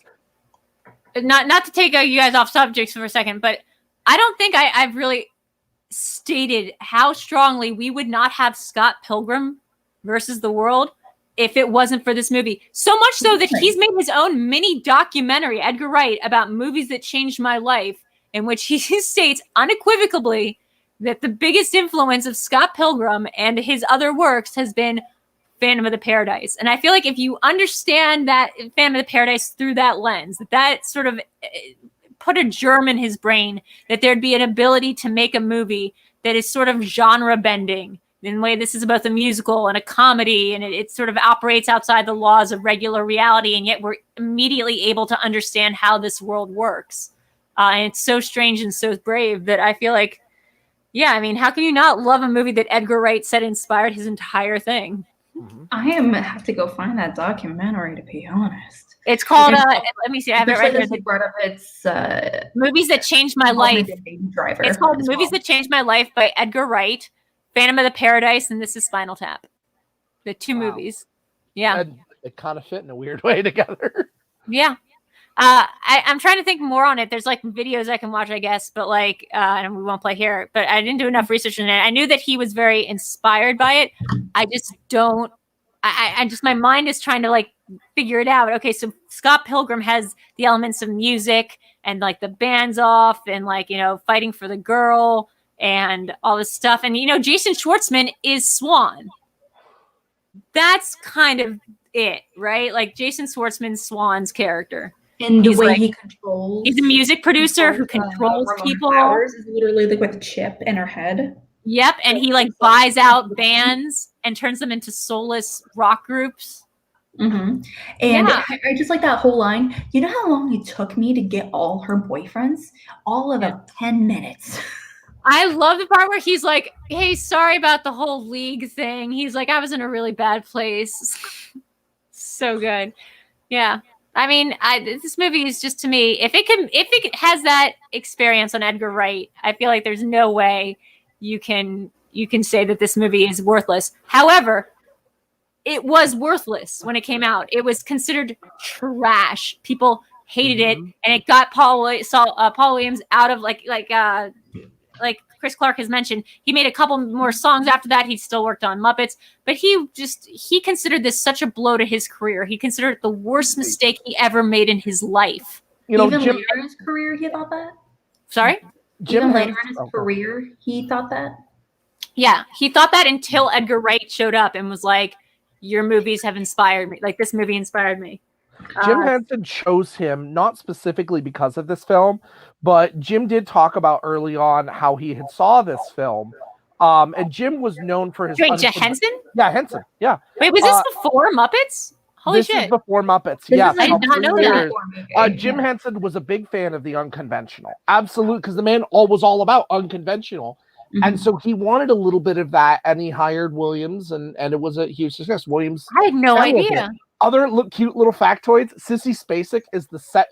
Speaker 1: Not to take you guys off subjects for a second, but I don't think I've really stated how strongly we would not have Scott Pilgrim versus the World if it wasn't for this movie. So much so that he's made his own mini documentary, Edgar Wright, about movies that changed my life, in which he states unequivocally that the biggest influence of Scott Pilgrim and his other works has been Phantom of the Paradise. And I feel like if you understand that Phantom of the Paradise through that lens, that sort of put a germ in his brain that there'd be an ability to make a movie that is sort of genre bending in the way this is both a musical and a comedy, and it sort of operates outside the laws of regular reality, and yet we're immediately able to understand how this world works. And it's so strange and so brave that I feel like, yeah, I mean, how can you not love a movie that Edgar Wright said inspired his entire thing?
Speaker 2: I have to go find that documentary, to be honest.
Speaker 1: It's called, let me see, I have it right here.
Speaker 2: It's
Speaker 1: Movies That Changed My Life. It's called Movies That Changed My Life by Edgar Wright, Phantom of the Paradise, and This Is Spinal Tap. The two movies. Yeah.
Speaker 3: And it kind of fit in a weird way together.
Speaker 1: Yeah. I'm trying to think more on it. There's like videos I can watch, I guess, but like, and we won't play here, but I didn't do enough research in it. I knew that he was very inspired by it. I just don't, my mind is trying to like figure it out. Okay. So Scott Pilgrim has the elements of music and like the band's off and like, fighting for the girl and all this stuff. And, Jason Schwartzman is Swan. That's kind of it, right? Like Jason Schwartzman's Swan's character.
Speaker 2: And the way he controls.
Speaker 1: He's a music producer who controls people.
Speaker 2: Powers is literally like with a chip in her head.
Speaker 1: Yep. And he like buys out bands and turns them into soulless rock groups.
Speaker 2: Mm-hmm. And I just like that whole line. You know how long it took me to get all her boyfriends? All of them 10 minutes.
Speaker 1: I love the part where he's like, hey, sorry about the whole league thing. He's like, I was in a really bad place. So good. Yeah. I mean, this movie is just, to me, if it has that experience on Edgar Wright, I feel like there's no way you can say that this movie is worthless. However, it was worthless when it came out. It was considered trash. People hated it, and it got Paul Williams out of like Chris Clark has mentioned. He made a couple more songs after that. He still worked on Muppets, but he considered this such a blow to his career. He considered it the worst mistake he ever made in his life.
Speaker 2: Even later in his career, he thought that?
Speaker 1: Sorry?
Speaker 2: Even later in his career, he thought that?
Speaker 1: Yeah, he thought that until Edgar Wright showed up and was like, your movies have inspired me. Like, this movie inspired me.
Speaker 3: Jim Henson chose him not specifically because of this film, but Jim did talk about early on how he had saw this film. And Jim was known for his...
Speaker 1: Wait, Henson?
Speaker 3: Yeah, Henson. Yeah.
Speaker 1: Wait, was this before Muppets? Holy shit.
Speaker 3: This is before Muppets.
Speaker 1: I did not know that.
Speaker 3: Jim Henson was a big fan of the unconventional. Absolutely, because the man was all about unconventional. Mm-hmm. And so he wanted a little bit of that, and he hired Williams, and it was a huge success. Williams...
Speaker 1: I had no idea.
Speaker 3: Other cute little factoids: Sissy Spacek is the set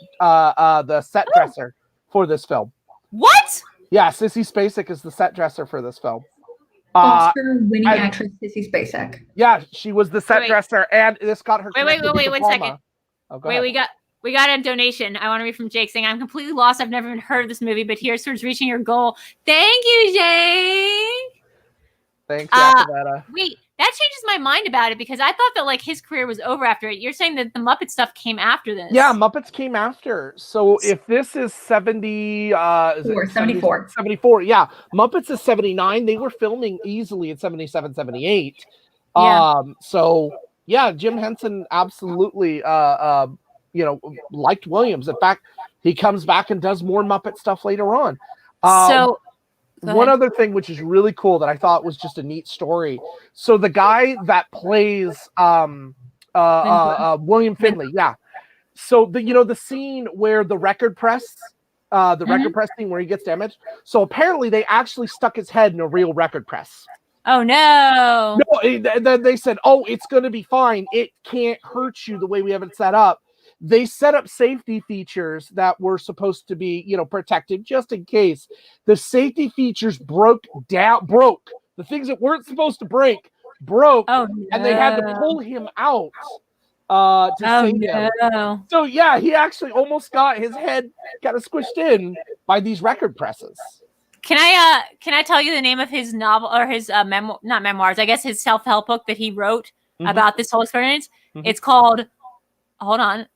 Speaker 3: dresser for this film.
Speaker 1: What?
Speaker 3: Yeah, Sissy Spacek is the set dresser for this film.
Speaker 2: Oscar-winning actress Sissy Spacek.
Speaker 3: Yeah, she was the set dresser, and this got her.
Speaker 1: Wait, 1 second. Oh, wait, we got a donation. I want to read from Jake saying, "I'm completely lost. I've never even heard of this movie, but here's towards reaching your goal." Thank you, Jake.
Speaker 3: Thanks, Yakavetta.
Speaker 1: Wait. That changes my mind about it, because I thought that like his career was over after it. You're saying that the Muppet stuff came after this.
Speaker 3: Yeah, Muppets came after. So if this is
Speaker 2: 74.
Speaker 3: 74, yeah. Muppets is 79. They were filming easily in 77, 78.
Speaker 1: Yeah.
Speaker 3: So yeah, Jim Henson absolutely liked Williams. In fact, he comes back and does more Muppet stuff later on. One other thing which is really cool that I thought was just a neat story. So the guy that plays William Finley, yeah. So the scene where the record press, record press scene where he gets damaged. So apparently they actually stuck his head in a real record press.
Speaker 1: Oh no!
Speaker 3: No, they said, "Oh, it's going to be fine. It can't hurt you the way we have it set up." They set up safety features that were supposed to be, protected just in case. The safety features broke. The things that weren't supposed to break broke, and they had to pull him out to save him. So yeah, he actually almost got his head kind of squished in by these record presses.
Speaker 1: Can I tell you the name of his novel, or his not memoirs? I guess his self-help book that he wrote about this whole experience. It's called, hold on,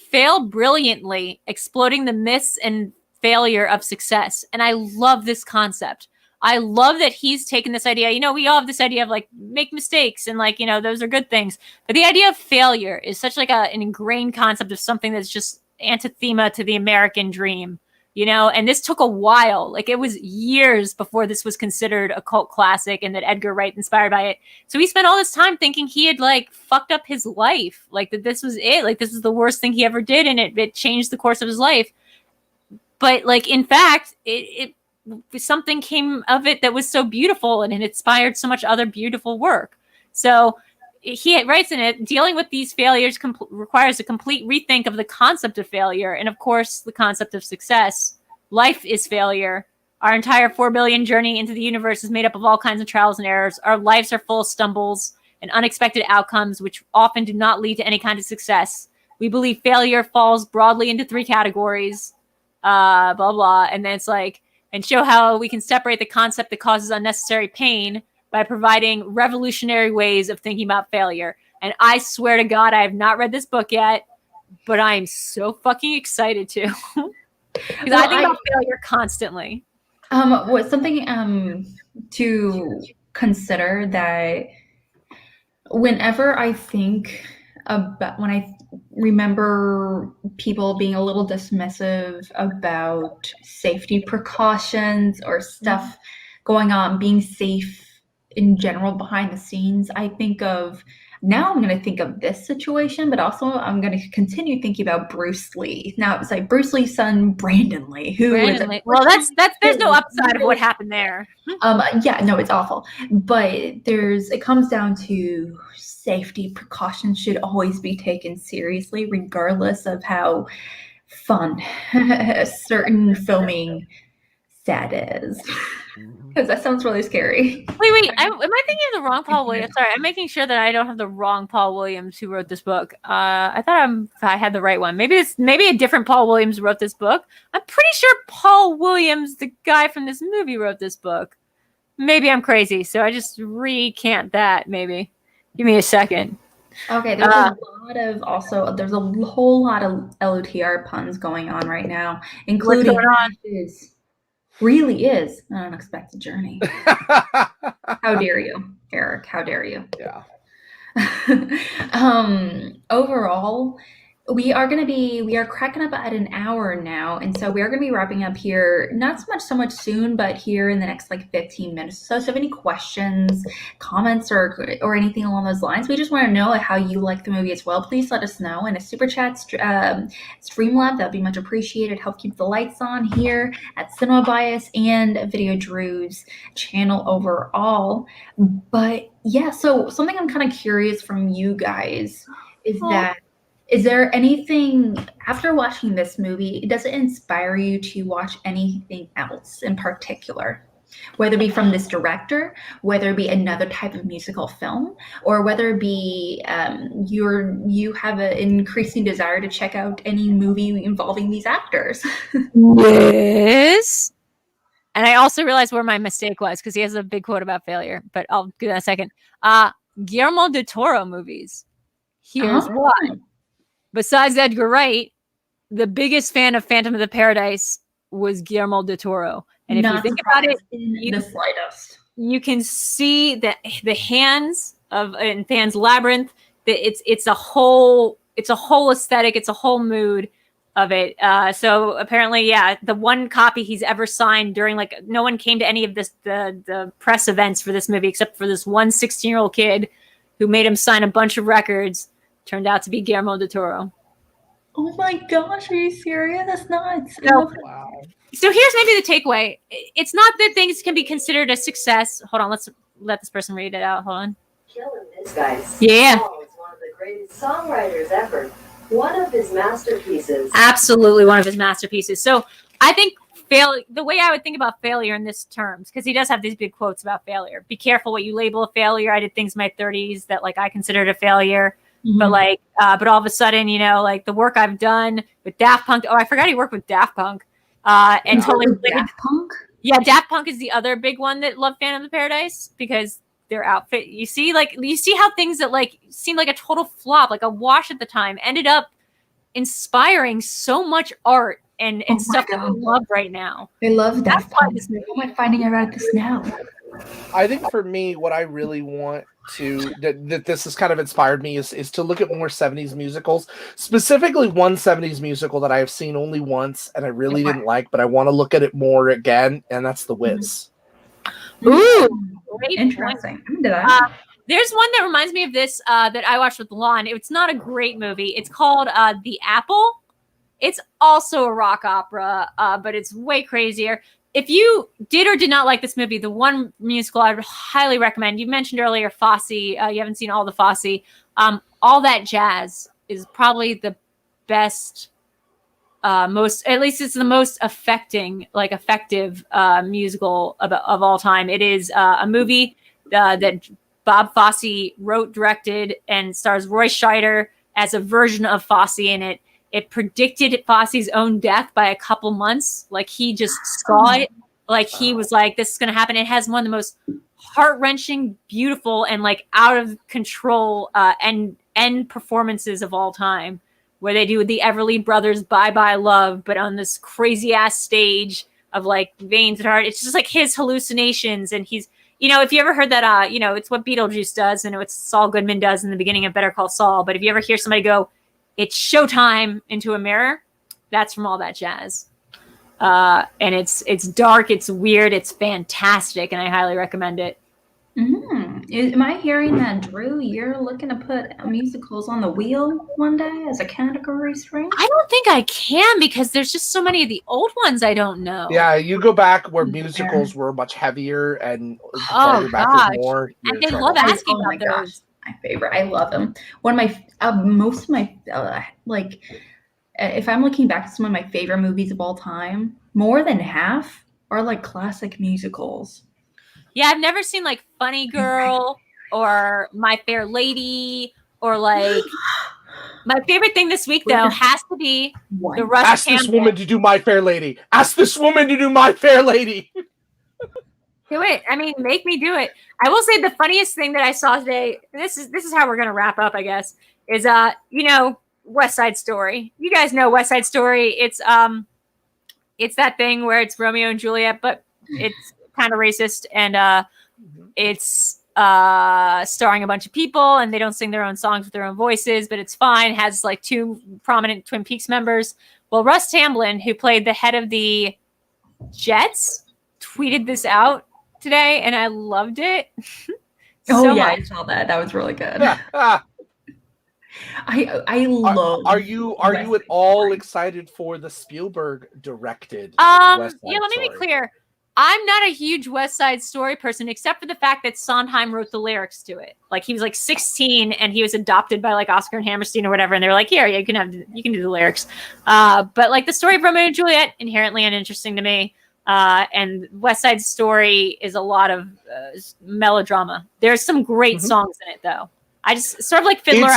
Speaker 1: Fail Brilliantly: Exploding the Myths and Failure of Success. And I love this concept. I love that he's taken this idea. We all have this idea of like, make mistakes and like, those are good things. But the idea of failure is such like an ingrained concept of something that's just anathema to the American dream. And this took a while. Like, it was years before this was considered a cult classic and that Edgar Wright inspired by it. So he spent all this time thinking he had like fucked up his life. Like that this was it. Like this was the worst thing he ever did. And it changed the course of his life. But like, in fact, it something came of it that was so beautiful, and it inspired so much other beautiful work. So he writes in it, dealing with these failures requires a complete rethink of the concept of failure, and of course, the concept of success. Life is failure. Our entire 4 billion journey into the universe is made up of all kinds of trials and errors. Our lives are full of stumbles and unexpected outcomes, which often do not lead to any kind of success. We believe failure falls broadly into 3 categories, blah, blah. And then it's like, and show how we can separate the concept that causes unnecessary pain by providing revolutionary ways of thinking about failure. And I swear to God, I have not read this book yet, but I am so fucking excited to. Because I think about failure constantly.
Speaker 2: What's something to consider, that whenever I think about, when I remember people being a little dismissive about safety precautions or stuff going on, being safe in general behind the scenes, I think of now I'm going to think of this situation, but also I'm going to continue thinking about Bruce Lee. Now it's like Bruce Lee's son, Brandon Lee, who is
Speaker 1: well, that's there's no upside of what happened there.
Speaker 2: Yeah, no, it's awful. But it comes down to safety precautions should always be taken seriously, regardless of how fun a certain filming set is. Because that sounds really scary.
Speaker 1: Wait. Am I thinking of the wrong Paul Williams? Sorry, I'm making sure that I don't have the wrong Paul Williams who wrote this book. I thought I had the right one. Maybe a different Paul Williams wrote this book. I'm pretty sure Paul Williams, the guy from this movie, wrote this book. Maybe I'm crazy, so I just recant that. Maybe. Give me a second.
Speaker 2: Okay, there's a whole lot of LOTR puns going on right now, including really is an unexpected journey. How dare you, Eric? How dare you?
Speaker 3: Yeah.
Speaker 2: Overall, we are cracking up at an hour now, and so we are going to be wrapping up here, not so much soon, but here in the next like 15 minutes. So if you have any questions, comments, or anything along those lines, we just want to know how you like the movie as well. Please let us know in a super chat, Streamlab. That'd be much appreciated. Help keep the lights on here at Cinema Bias and VideoDrew's channel overall. But yeah, so something I'm kind of curious from you guys is there anything, after watching this movie, does it inspire you to watch anything else in particular? Whether it be from this director, whether it be another type of musical film, or whether it be you have an increasing desire to check out any movie involving these actors.
Speaker 1: Yes. And I also realized where my mistake was, because he has a big quote about failure, but I'll do that in a second. Guillermo del Toro movies. Here's why. Besides Edgar Wright, the biggest fan of Phantom of the Paradise was Guillermo del Toro. And if you think about it,
Speaker 2: the slightest,
Speaker 1: you can see that the hands in Pan's Labyrinth, that it's a whole aesthetic, it's a whole mood of it. So apparently, yeah, the one copy he's ever signed during, like, no one came to any of the press events for this movie except for this one 16-year-old kid who made him sign a bunch of records. Turned out to be Guillermo del Toro.
Speaker 2: Oh my gosh, are you serious? That's nuts.
Speaker 3: Wow.
Speaker 1: So here's maybe the takeaway. It's not that things can be considered a success. Hold on, let's let this person read it out. Hold on.
Speaker 4: Killing this guy's
Speaker 1: yeah.
Speaker 4: song is one of the greatest songwriters ever. One of his masterpieces.
Speaker 1: Absolutely one of his masterpieces. So I think the way I would think about failure in this terms, because he does have these big quotes about failure. Be careful what you label a failure. I did things in my 30s that, like, I considered a failure. Mm-hmm. But all of a sudden, like the work I've done with Daft Punk. Oh, I forgot he worked with Daft Punk. And totally
Speaker 2: Daft Punk.
Speaker 1: Yeah, Daft Punk is the other big one that loved Phantom of the Paradise because their outfit. You see how things that like seemed like a total flop, like a wash at the time, ended up inspiring so much art and stuff that we love right now.
Speaker 2: They love Daft Punk. How am I finding out about this now?
Speaker 3: I think for me, what I really want that this has kind of inspired me is to look at more 70s musicals, specifically one 70s musical that I have seen only once and I really didn't like, but I want to look at it more again, and that's The Wiz.
Speaker 1: Ooh,
Speaker 2: great, interesting. I'm into that.
Speaker 1: There's one that reminds me of this that I watched with Lon. It's not a great movie. It's called The Apple. It's also a rock opera, but it's way crazier. If you did or did not like this movie, the one musical I would highly recommend, you mentioned earlier Fosse. You haven't seen all the Fosse. All That Jazz is probably the best, at least it's the most effective musical of all time. It is a movie that Bob Fosse wrote, directed, and stars Roy Scheider as a version of Fosse in it. It predicted Fosse's own death by a couple months. Like, he just saw it. Like, he was like, this is going to happen. It has one of the most heart-wrenching, beautiful, and like out of control end performances of all time, where they do the Everly Brothers Bye Bye Love, but on this crazy ass stage of like veins and heart. It's just like his hallucinations. And he's, if you ever heard that, it's what Beetlejuice does, and it's Saul Goodman does in the beginning of Better Call Saul. But if you ever hear somebody go, "It's showtime," into a mirror, that's from All That Jazz. And it's dark, it's weird, it's fantastic, and I highly recommend it.
Speaker 2: Am I hearing that, Drew? You're looking to put musicals on the wheel one day as a category string?
Speaker 1: I don't think I can because there's just so many of the old ones I don't know.
Speaker 3: Yeah, you go back where musicals were much heavier and farther back is more.
Speaker 1: And they love asking about those.
Speaker 2: My favorite. I love them. One of my most of my like, if I'm looking back at some of my favorite movies of all time, more than half are like classic musicals.
Speaker 1: Yeah, I've never seen like Funny Girl or My Fair Lady or like my favorite thing this week though has to be the Russ
Speaker 3: Ask
Speaker 1: Tamblyn.
Speaker 3: this woman to do My Fair Lady. Ask this woman to do My Fair Lady.
Speaker 1: Do it. I mean, make me do it. I will say the funniest thing that I saw today. This is how we're gonna wrap up, I guess. Is West Side Story. You guys know West Side Story. It's that thing where it's Romeo and Juliet, but it's kind of racist, and it's starring a bunch of people, and they don't sing their own songs with their own voices, but it's fine. It has like 2 prominent Twin Peaks members. Well, Russ Tamblyn, who played the head of the Jets, tweeted this out today, and I loved it.
Speaker 2: much. I saw that. That was really good. I love.
Speaker 3: Are you at all excited for the Spielberg directed?
Speaker 1: Let me be clear. I'm not a huge West Side Story person, except for the fact that Sondheim wrote the lyrics to it. Like he was like 16 and he was adopted by like Oscar and Hammerstein or whatever, and they're like, "Here, you can do the lyrics." But like the story of Romeo and Juliet, inherently uninteresting to me. And West Side Story is a lot of melodrama. There's some great songs in it, though. I just sort of like Fiddler.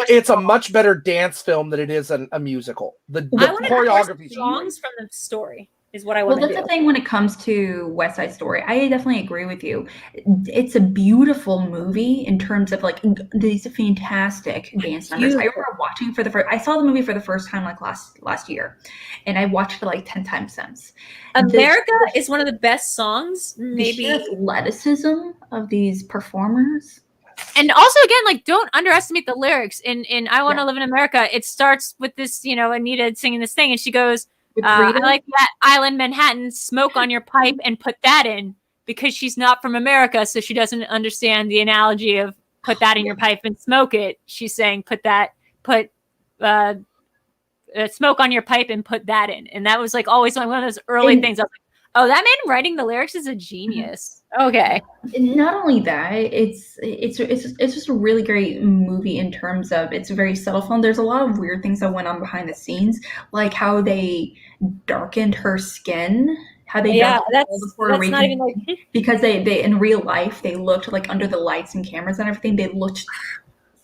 Speaker 3: It's a much better dance film than it is a musical. The choreography
Speaker 1: songs from the story is what I want to do.
Speaker 2: Well, that's the thing when it comes to West Side Story. I definitely agree with you. It's a beautiful movie in terms of like these fantastic dance numbers. I remember watching I saw the movie for the first time like last year, and I watched it like 10 times since.
Speaker 1: America is one of the best songs. Maybe
Speaker 2: the athleticism of these performers.
Speaker 1: And also, again, like, don't underestimate the lyrics. In I Want to Live in America, it starts with this, Anita singing this thing, and she goes, I like that island Manhattan, smoke on your pipe and put that in, because she's not from America, so she doesn't understand the analogy of put that in your pipe and smoke it. She's saying put smoke on your pipe and put that in. And that was like always one of those early things. I was like, oh, that man writing the lyrics is a genius. Okay.
Speaker 2: Not only that, it's just a really great movie in terms of it's a very subtle film. There's a lot of weird things that went on behind the scenes, like how they darkened her skin. How they
Speaker 1: that's not even like
Speaker 2: because they in real life they looked like under the lights and cameras and everything. They looked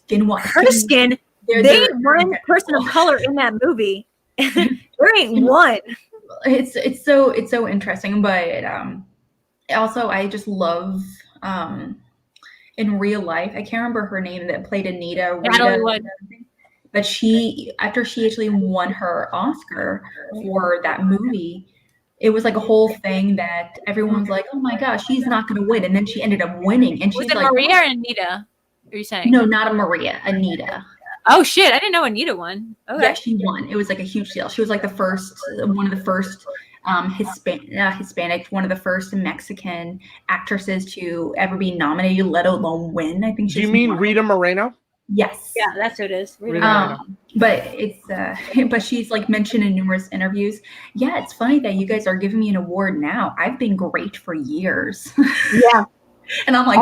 Speaker 1: her skin. They ain't one person of color in that movie. There ain't one.
Speaker 2: It's so interesting, but also I just love in real life. I can't remember her name that played Anita. But after she actually won her Oscar for that movie, it was like a whole thing that everyone's like, "Oh my gosh, she's not going to win," and then she ended up winning. And she's
Speaker 1: was it
Speaker 2: like,
Speaker 1: Maria or Anita? Are you saying?
Speaker 2: No, not a Maria, Anita.
Speaker 1: Oh shit! I didn't know Anita won. Okay.
Speaker 2: Yeah, she won. It was like a huge deal. She was like one of the first Hispanic, one of the first Mexican actresses to ever be nominated, let alone win. I think.
Speaker 3: Do you mean Rita Moreno?
Speaker 2: Yes.
Speaker 1: Yeah, that's who it is.
Speaker 2: But it's but she's like mentioned in numerous interviews. Yeah, it's funny that you guys are giving me an award now. I've been great for years.
Speaker 1: Yeah,
Speaker 2: and I'm like,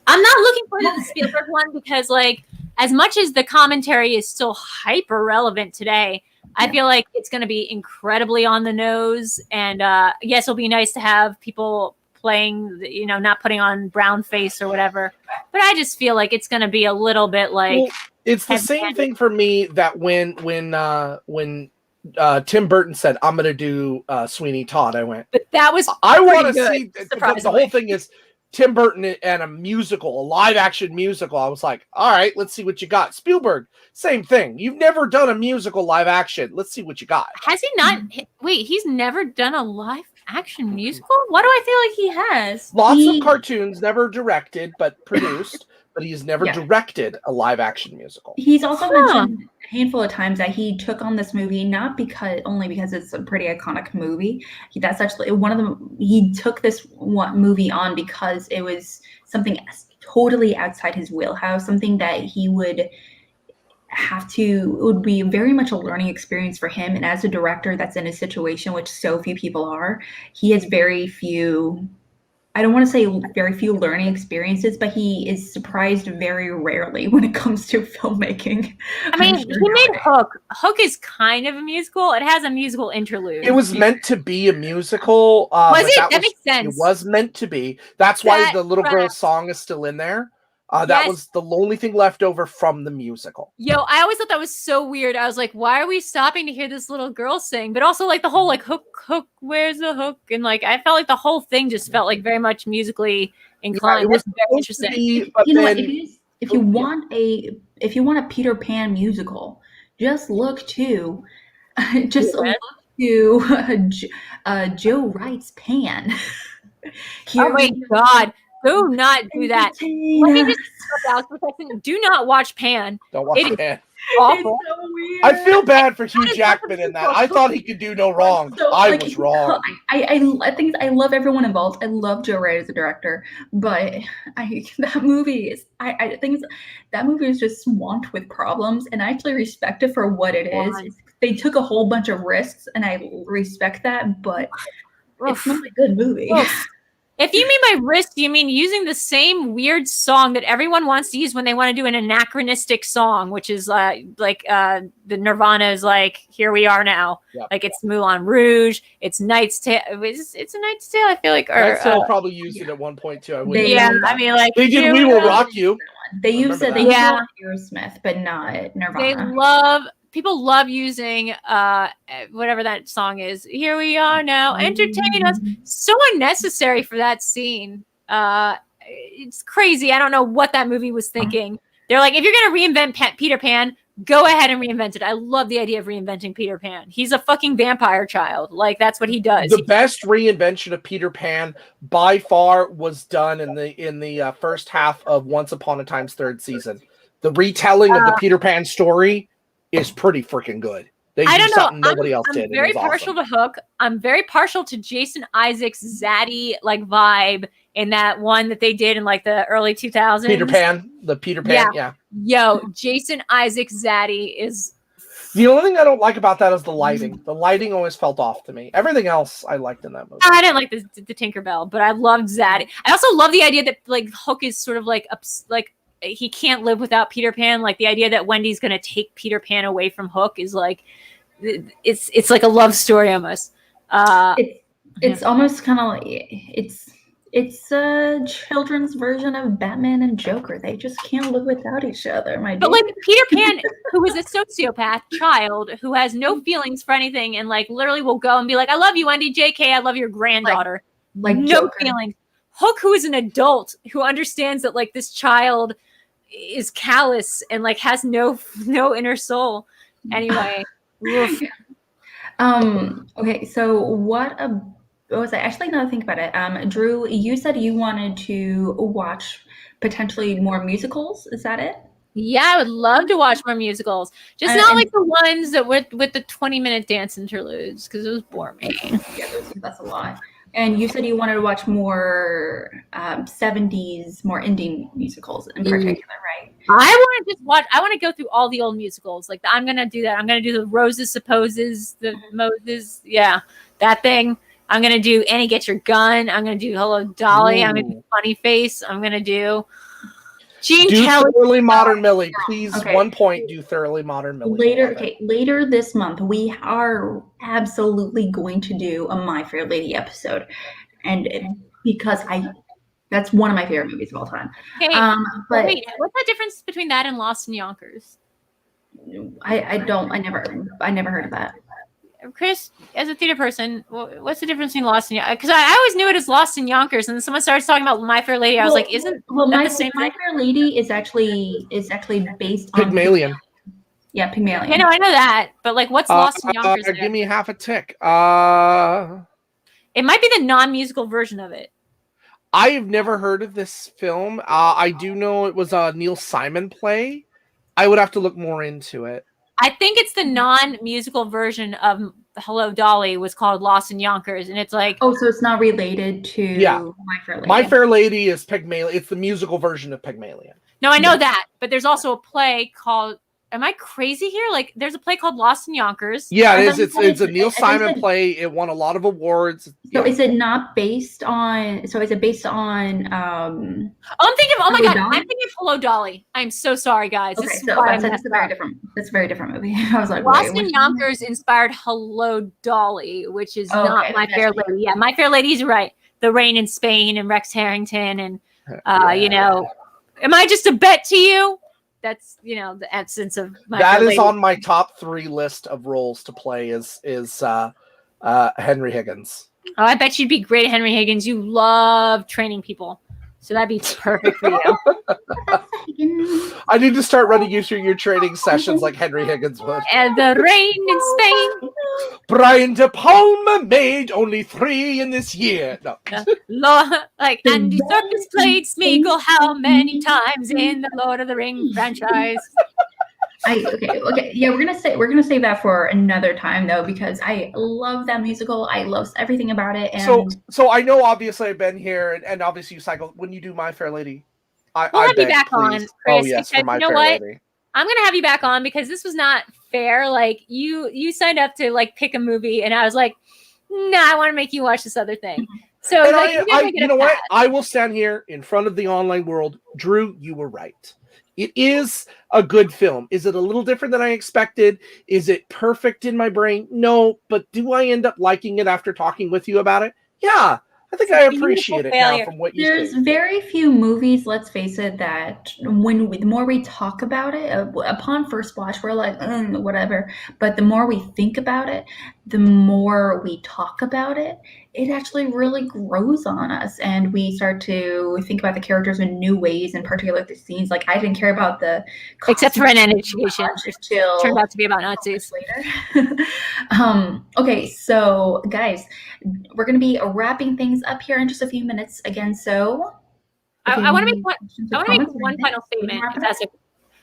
Speaker 1: I'm not looking forward to the Spielberg one because, like, as much as the commentary is still hyper relevant today, I feel like it's going to be incredibly on the nose. And yes, it'll be nice to have people playing, not putting on brown face or whatever. But I just feel like it's going to be a little bit like
Speaker 3: it's the same thing for me that when Tim Burton said, "I'm going to do Sweeney Todd," I went,
Speaker 1: but that was
Speaker 3: I want to see because the whole thing is Tim Burton and a musical, a live action musical. I was like, all right, let's see what you got. Spielberg, same thing. You've never done a musical live action. Let's see what you got.
Speaker 1: Has he not? Wait, he's never done a live action musical? Why do I feel like he has?
Speaker 3: Lots of cartoons, never directed, but produced. but he's never
Speaker 2: Yeah.
Speaker 3: directed a live action musical.
Speaker 2: He's also mentioned a handful of times that he took on this movie not only because it's a pretty iconic movie. That's actually one of them. He took this movie on because it was something totally outside his wheelhouse, something that he would it would be very much a learning experience for him. And as a director that's in a situation which so few people are, he has very few, I don't want to say very few learning experiences, but he is surprised very rarely when it comes to filmmaking.
Speaker 1: I mean, he made Hook. Hook is kind of a musical. It has a musical interlude.
Speaker 3: It was meant to be a musical.
Speaker 1: Was it? That makes sense.
Speaker 3: It was meant to be. That's why the little girl's song is still in there. That was the only thing left over from the musical.
Speaker 1: Yo, I always thought that was so weird. I was like, why are we stopping to hear this little girl sing? But also like the whole like hook, where's the hook? And like I felt like the whole thing just felt like very much musically inclined.
Speaker 3: Yeah, it was
Speaker 1: very interesting.
Speaker 2: If you want a Peter Pan musical, just look to Joe Wright's Pan.
Speaker 1: Oh my God. Do not do that. Let me just out for a second. Do not watch Pan.
Speaker 3: Don't watch Pan.
Speaker 1: Awful.
Speaker 2: It's so weird.
Speaker 3: I feel bad for Hugh Jackman in that. I thought he could do no wrong.
Speaker 2: So,
Speaker 3: I was wrong.
Speaker 2: I think I love everyone involved. I love Joe Wright as a director, but that movie is that movie is just swamped with problems, and I actually respect it for what it is. They took a whole bunch of risks, and I respect that, but it's not a good movie.
Speaker 1: If you mean by risk, you mean using the same weird song that everyone wants to use when they want to do an anachronistic song, which is the Nirvana's like "Here We Are Now," like it's Moulin Rouge, it's Knight's Tale. It's a Knight's Tale. I feel like, or
Speaker 3: probably used it at one point too.
Speaker 1: I mean, like
Speaker 3: they did "We Will Rock You."
Speaker 2: They used it. They used Aerosmith, but not Nirvana.
Speaker 1: People love using whatever that song is. Here we are now, entertaining us. So unnecessary for that scene. It's crazy. I don't know what that movie was thinking. They're like, if you're gonna reinvent Peter Pan, go ahead and reinvent it. I love the idea of reinventing Peter Pan. He's a fucking vampire child. Like that's what he does.
Speaker 3: The best reinvention of Peter Pan by far was done in the first half of Once Upon a Time's third season. The retelling of the Peter Pan story is pretty freaking good.
Speaker 1: I don't know.
Speaker 3: Something nobody else did.
Speaker 1: I'm very partial to Hook. I'm very partial to Jason Isaacs' zaddy like vibe in that one that they did in like the early 2000s.
Speaker 3: Peter Pan. Yeah.
Speaker 1: Yo, Jason Isaacs' zaddy is.
Speaker 3: The only thing I don't like about that is the lighting. The lighting always felt off to me. Everything else I liked in that movie.
Speaker 1: I didn't like the Tinkerbell, but I loved zaddy. I also love the idea that like Hook is sort of like he can't live without Peter Pan. Like the idea that Wendy's going to take Peter Pan away from Hook is like, it's like a love story almost.
Speaker 2: It's almost kind of like it's a children's version of Batman and Joker. They just can't live without each other.
Speaker 1: But like Peter Pan, who is a sociopath child who has no feelings for anything and like literally will go and be like, I love you, Wendy, JK, I love your granddaughter.
Speaker 2: Like
Speaker 1: no
Speaker 2: Joker.
Speaker 1: Feelings. Hook, who is an adult who understands that like this child is callous and like has no inner soul. Anyway.
Speaker 2: Okay, so what was I actually now think about it? Drew, you said you wanted to watch potentially more musicals. Is that it?
Speaker 1: Yeah, I would love to watch more musicals. Just not like the ones that with the 20-minute dance interludes because it was boring.
Speaker 2: Yeah, that's a lot. And you said you wanted to watch more 70s, more indie musicals in particular, right?
Speaker 1: I want to go through all the old musicals. Like I'm going to do that. I'm going to do the Roses Supposes, the Moses. Yeah, that thing. I'm going to do Annie Get Your Gun. I'm going to do Hello Dolly. I'm going to do Funny Face. I'm going to do Gene Kelly.
Speaker 3: Thoroughly Modern Millie. Please, 1 point, do Thoroughly Modern Millie.
Speaker 2: Later this month, we are absolutely going to do a My Fair Lady episode. And because that's one of my favorite movies of all time.
Speaker 1: Okay, but wait, what's the difference between that and Lost in Yonkers?
Speaker 2: I never heard of that.
Speaker 1: Chris, as a theater person, what's the difference between Lost and Yonkers? Because I always knew it as Lost in Yonkers, and then someone starts talking about My Fair Lady. I was like, isn't that the same
Speaker 2: My Fair Lady is actually based on
Speaker 3: Pygmalion.
Speaker 2: Yeah, Pygmalion.
Speaker 1: I know that, but like, what's Lost in Yonkers?
Speaker 3: Give me half a tick.
Speaker 1: It might be the non-musical version of it.
Speaker 3: I have never heard of this film. I do know it was a Neil Simon play. I would have to look more into it.
Speaker 1: I think it's the non-musical version of Hello, Dolly was called Lost in Yonkers, and it's like...
Speaker 2: Oh, so it's not related to My Fair Lady.
Speaker 3: My Fair Lady is Pygmalion. It's the musical version of Pygmalion.
Speaker 1: No, I know that, but there's also a play called... Am I crazy here? Like, there's a play called Lost in Yonkers.
Speaker 3: Yeah, it is. It's a Neil Simon play. It won a lot of awards.
Speaker 2: So is it not based on? So is it based on?
Speaker 1: I'm thinking. Oh my God, I'm thinking of Hello, Dolly. I'm so sorry, guys.
Speaker 2: Okay, so that's a very different. That's a very different movie. I was like,
Speaker 1: Lost in Yonkers inspired Hello, Dolly, which is not My Fair Lady. Yeah, My Fair Lady's right. The Rain in Spain and Rex Harrington and you know, am I just a bet to you? That's, you know, the essence of My Fair Lady.
Speaker 3: That is on my top 3 list of roles to play is Henry Higgins.
Speaker 1: Oh, I bet you'd be great at Henry Higgins. You love training people. So that'd be perfect for you.
Speaker 3: I need to start running you through your training sessions like Henry Higgins would.
Speaker 1: And the Rain in Spain.
Speaker 3: Brian De Palma made only 3 in this year. No.
Speaker 1: Like Andy Serkis played Smeagol how many times in the Lord of the Rings franchise?
Speaker 2: Okay. Yeah, we're gonna save that for another time though, because I love that musical. I love everything about it. And
Speaker 3: so I know obviously I've been here and obviously you cycle when you do My Fair Lady.
Speaker 1: We'll have you back on, Chris.
Speaker 3: Oh yes, for My Fair Lady.
Speaker 1: I'm gonna have you back on because this was not fair. Like you signed up to like pick a movie, and I was like, nah, I want to make you watch this other thing. So like,
Speaker 3: you know what? I will stand here in front of the online world. Drew, you were right. It is a good film. Is it a little different than I expected? Is it perfect in my brain? No, but do I end up liking it after talking with you about it? Yeah, I think I appreciate it now from what you say.
Speaker 2: There's very few movies, let's face it, that the more we talk about it, upon first watch, we're like, whatever. But the more we think about it, the more we talk about it, it actually really grows on us. And we start to think about the characters in new ways, and particularly the scenes. Like, I didn't care about the...
Speaker 1: Except for an education. Turned out to be about Nazis.
Speaker 2: Later. Okay, so guys, we're going to be wrapping things up here in just a few minutes again. So
Speaker 1: I want to make one final statement.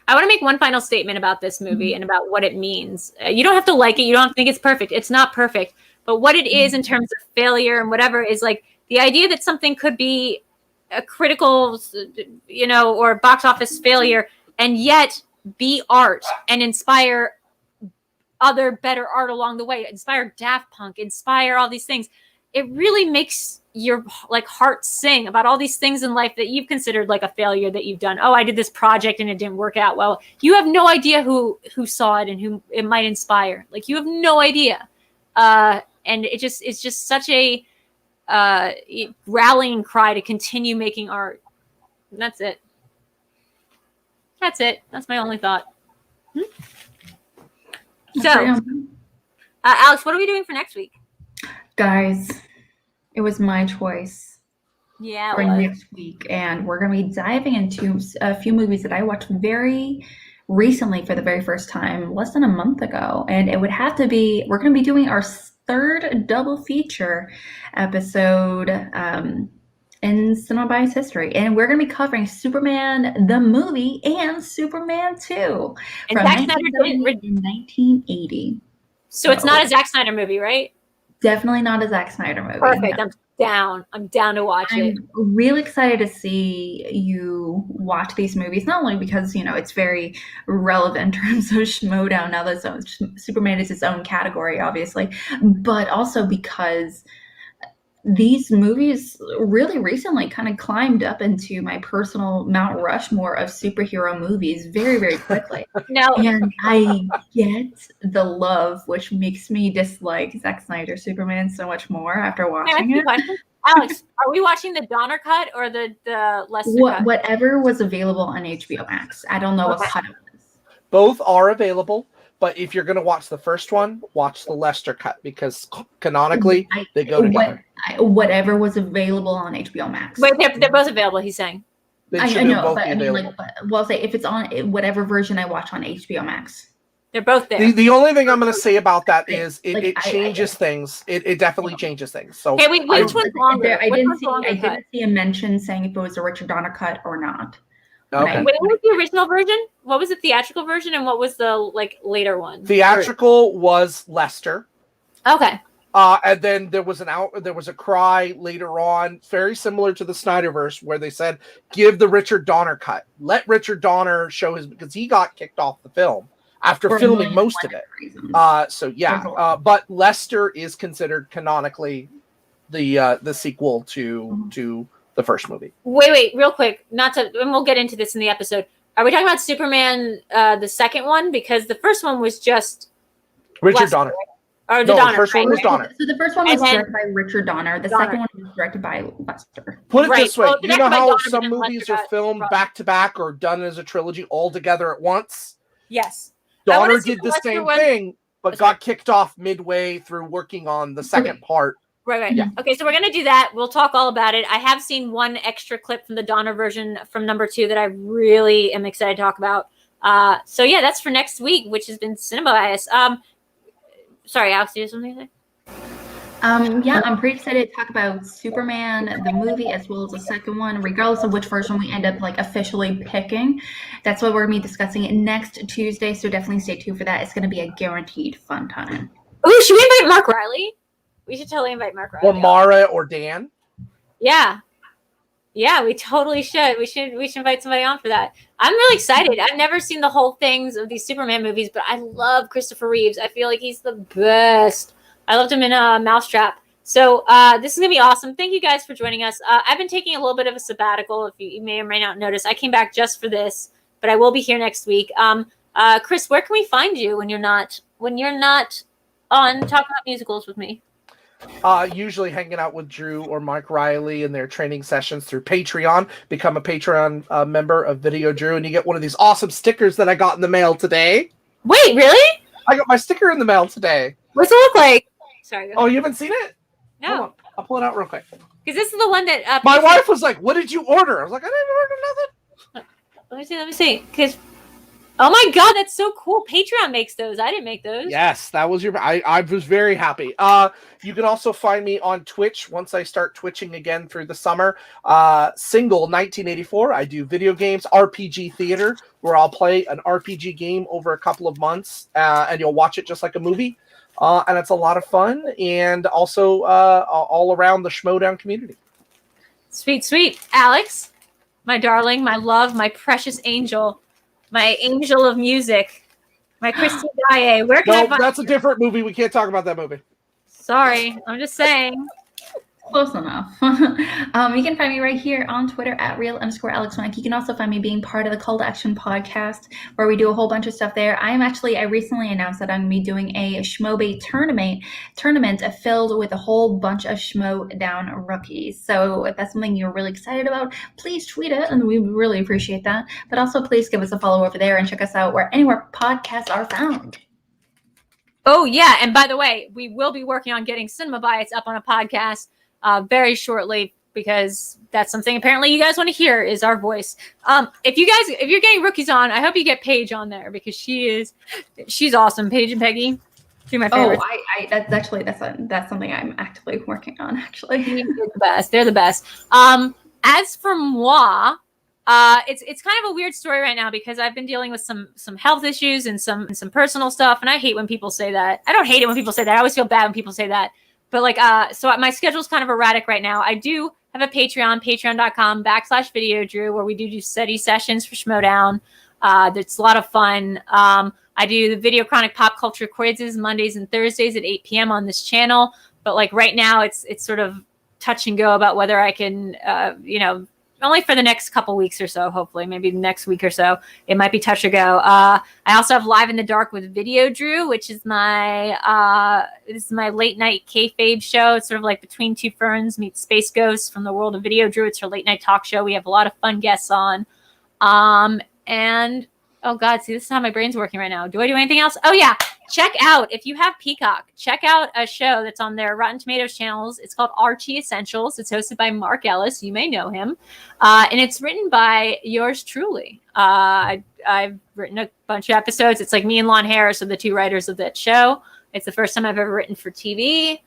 Speaker 1: I want to make one final statement about this movie and about what it means. You don't have to like it. You don't have to think it's perfect. It's not perfect. But what it is in terms of failure and whatever is like the idea that something could be a critical, you know, or box office failure and yet be art and inspire other better art along the way, inspire Daft Punk, inspire all these things. It really makes your like heart sing about all these things in life that you've considered like a failure that you've done. Oh, I did this project and it didn't work out well. You have no idea who saw it and who it might inspire. Like you have no idea. And it's just such a rallying cry to continue making art. And that's it. That's my only thought. So, Alex, what are we doing for next week?
Speaker 2: Guys, it was my choice for
Speaker 1: was.
Speaker 2: next week, and we're going to be diving into a few movies that I watched very recently for the very first time, less than a month ago. And it would have to be, we're going to be doing our third double feature episode in Cinema Bias history. And we're going to be covering Superman the movie and Superman 2
Speaker 1: and
Speaker 2: from
Speaker 1: Zack Snyder
Speaker 2: in 1980.
Speaker 1: So it's not a Zack Snyder movie, right?
Speaker 2: Definitely not a Zack Snyder movie.
Speaker 1: Perfect.
Speaker 2: No.
Speaker 1: I'm down to watch it.
Speaker 2: I'm really excited to see you watch these movies, not only because, you know, it's very relevant in terms of Schmodown now that Superman is its own category, obviously, but also because these movies really recently kind of climbed up into my personal Mount Rushmore of superhero movies very, very quickly. And I get the love, which makes me dislike Zack Snyder Superman so much more after watching it.
Speaker 1: Alex, are we watching the Donner cut or the lesser cut?
Speaker 2: Whatever was available on HBO Max. I don't know what cut it was.
Speaker 3: Both are available. But if you're going to watch the first one, watch the Lester cut because canonically they go together.
Speaker 2: Whatever was available on HBO Max.
Speaker 1: Wait, they're both available, he's saying.
Speaker 2: I know, but I mean, like, well, say if it's on whatever version I watch on HBO Max.
Speaker 1: They're both there.
Speaker 3: The only thing I'm going to say about that is it,
Speaker 2: Like,
Speaker 3: it changes things. It definitely changes things. So
Speaker 1: Okay, which one's longer?
Speaker 2: I
Speaker 1: Which
Speaker 2: didn't
Speaker 1: one's longer cut?
Speaker 2: see a mention saying if it was a Richard Donner cut or not.
Speaker 3: Okay.
Speaker 1: Wait, what was the original version? What was the theatrical version, and what was the later one?
Speaker 3: Theatrical was Lester.
Speaker 1: Okay.
Speaker 3: And then there was a cry later on, very similar to the Snyderverse, where they said, "Give the Richard Donner cut. Let Richard Donner show his," because he got kicked off the film after filming most of it. But Lester is considered canonically the sequel to the first movie.
Speaker 1: Wait, real quick, and we'll get into this in the episode. Are we talking about Superman, the second one? Because the first one was just
Speaker 3: Richard
Speaker 1: Lester,
Speaker 3: Donner.
Speaker 1: Right? Or the Donner,
Speaker 3: the first one was Donner.
Speaker 2: So the first one was directed by Richard Donner. The second one was directed by Lester.
Speaker 3: Put it this way:
Speaker 1: Well,
Speaker 3: you know how
Speaker 1: Donner,
Speaker 3: some movies are filmed back to back or done as a trilogy all together at once?
Speaker 1: Yes.
Speaker 3: Donner did the same thing, but got kicked off midway through working on the second part.
Speaker 1: Right. Yeah. Okay, so we're going to do that. We'll talk all about it. I have seen one extra clip from the Donner version from number 2 that I really am excited to talk about. So yeah, that's for next week, which has been Cinema Bias. Sorry, Alex, do you have something to say?
Speaker 2: Yeah, I'm pretty excited to talk about Superman, the movie, as well as the second one, regardless of which version we end up officially picking. That's what we're going to be discussing next Tuesday, so definitely stay tuned for that. It's going to be a guaranteed fun time.
Speaker 1: Oh, should we invite Mark Riley? We should totally invite Mark Riley.
Speaker 3: Or Mara or Dan.
Speaker 1: Yeah, we totally should. We should invite somebody on for that. I'm really excited. I've never seen the whole things of these Superman movies, but I love Christopher Reeves. I feel like he's the best. I loved him in Mousetrap. So this is going to be awesome. Thank you guys for joining us. I've been taking a little bit of a sabbatical. If you may or may not notice, I came back just for this, but I will be here next week. Chris, where can we find you when you're not on talking about musicals with me?
Speaker 3: Usually hanging out with Drew or Mike Riley in their training sessions through Patreon. Become a Patreon member of VIDEODREW, and you get one of these awesome stickers that I got in the mail today.
Speaker 1: Wait, really?
Speaker 3: I got my sticker in the mail today.
Speaker 1: What's it look like? Sorry.
Speaker 3: Oh, you haven't seen it?
Speaker 1: No.
Speaker 3: Hold on. I'll pull it out real quick.
Speaker 1: Because this is the one that...
Speaker 3: my wife was like, "What did you order?" I was like, "I didn't order nothing."
Speaker 1: Let me see. Because... Oh my God, that's so cool. Patreon makes those. I didn't make those.
Speaker 3: Yes, that was I was very happy. You can also find me on Twitch once I start twitching again through the summer. Single 1984. I do video games, RPG theater, where I'll play an RPG game over a couple of months, and you'll watch it just like a movie. And it's a lot of fun, and also all around the Schmodown community.
Speaker 1: Sweet. Alex, my darling, my love, my precious angel. My angel of music, my Christine Daae. Where can I find?
Speaker 3: That's a different movie. We can't talk about that movie.
Speaker 1: Sorry, I'm just saying.
Speaker 2: Close enough. You can find me right here on Twitter at @real_AlexMike. You can also find me being part of the Call to Action podcast, where we do a whole bunch of stuff there. I recently announced that I'm going to be doing a Schmobait tournament filled with a whole bunch of Schmodown rookies. So if that's something you're really excited about, please tweet it, and we really appreciate that. But also please give us a follow over there and check us out anywhere podcasts are found.
Speaker 1: Oh, yeah. And by the way, we will be working on getting Cinema Bites up on a podcast very shortly, because that's something apparently you guys want to hear is our voice. If you're getting rookies on, I hope you get Paige on there, because she's awesome. Paige and Peggy, two of my favorites.
Speaker 2: That's something I'm actively working on. Actually,
Speaker 1: they're the best. As for moi, it's kind of a weird story right now, because I've been dealing with some health issues and some personal stuff, and I hate when people say that. I don't hate it when people say that. I always feel bad when people say that. But so my schedule's kind of erratic right now. I do have a Patreon, patreon.com/VideoDrew, where we do study sessions for Schmodown. It's a lot of fun. I do the Video Chronic Pop Culture quizzes Mondays and Thursdays at 8 p.m. on this channel. But right now it's sort of touch and go about whether I can, only for the next couple weeks or so, hopefully, maybe the next week or so, it might be touch or go. I also have Live in the Dark with VideoDrew, which is my late night kayfabe show. It's sort of like Between Two Ferns meets Space Ghosts from the world of VideoDrew. It's her late night talk show. We have a lot of fun guests on. And oh God, see, this is how my brain's working right now. Do I do anything else? Oh yeah. Check out, if you have Peacock, check out a show that's on their Rotten Tomatoes channels. It's called Archie Essentials. It's hosted by Mark Ellis. You may know him. And it's written by yours truly. I I've written a bunch of episodes. It's like me and Lon Harris are the two writers of that show. It's the first time I've ever written for TV.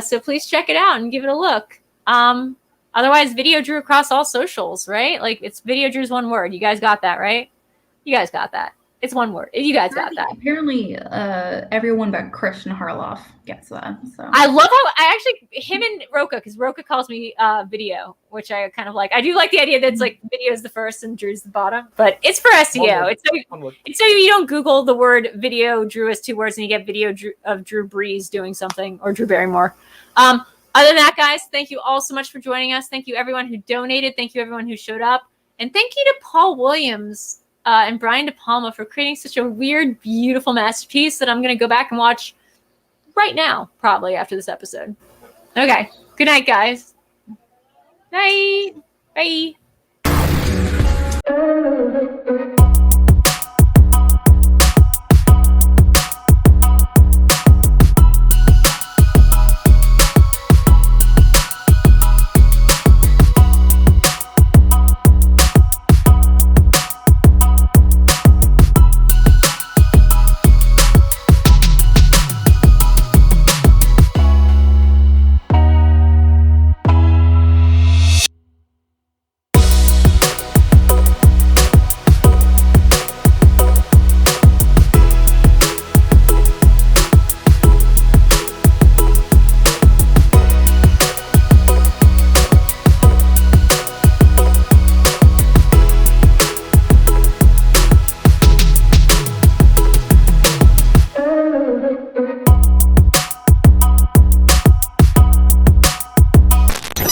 Speaker 1: So please check it out and give it a look. Otherwise, Video Drew across all socials, right? Like it's Video Drew's one word. You guys got that, right? You guys got that. It's one word. You guys got that.
Speaker 2: Apparently, everyone but Christian Harloff gets that. So
Speaker 1: I love how him and Roka, because Roka calls me Video, which I kind of like. I do like the idea that it's like Video is the first and Drew's the bottom, but it's for SEO. It's so you don't Google the word Video Drew as two words and you get video of Drew Brees doing something or Drew Barrymore. Other than that, guys, thank you all so much for joining us. Thank you everyone who donated. Thank you everyone who showed up, and thank you to Paul Williams and Brian De Palma for creating such a weird, beautiful masterpiece that I'm going to go back and watch right now, probably after this episode. Okay. Good night, guys. Night. Bye.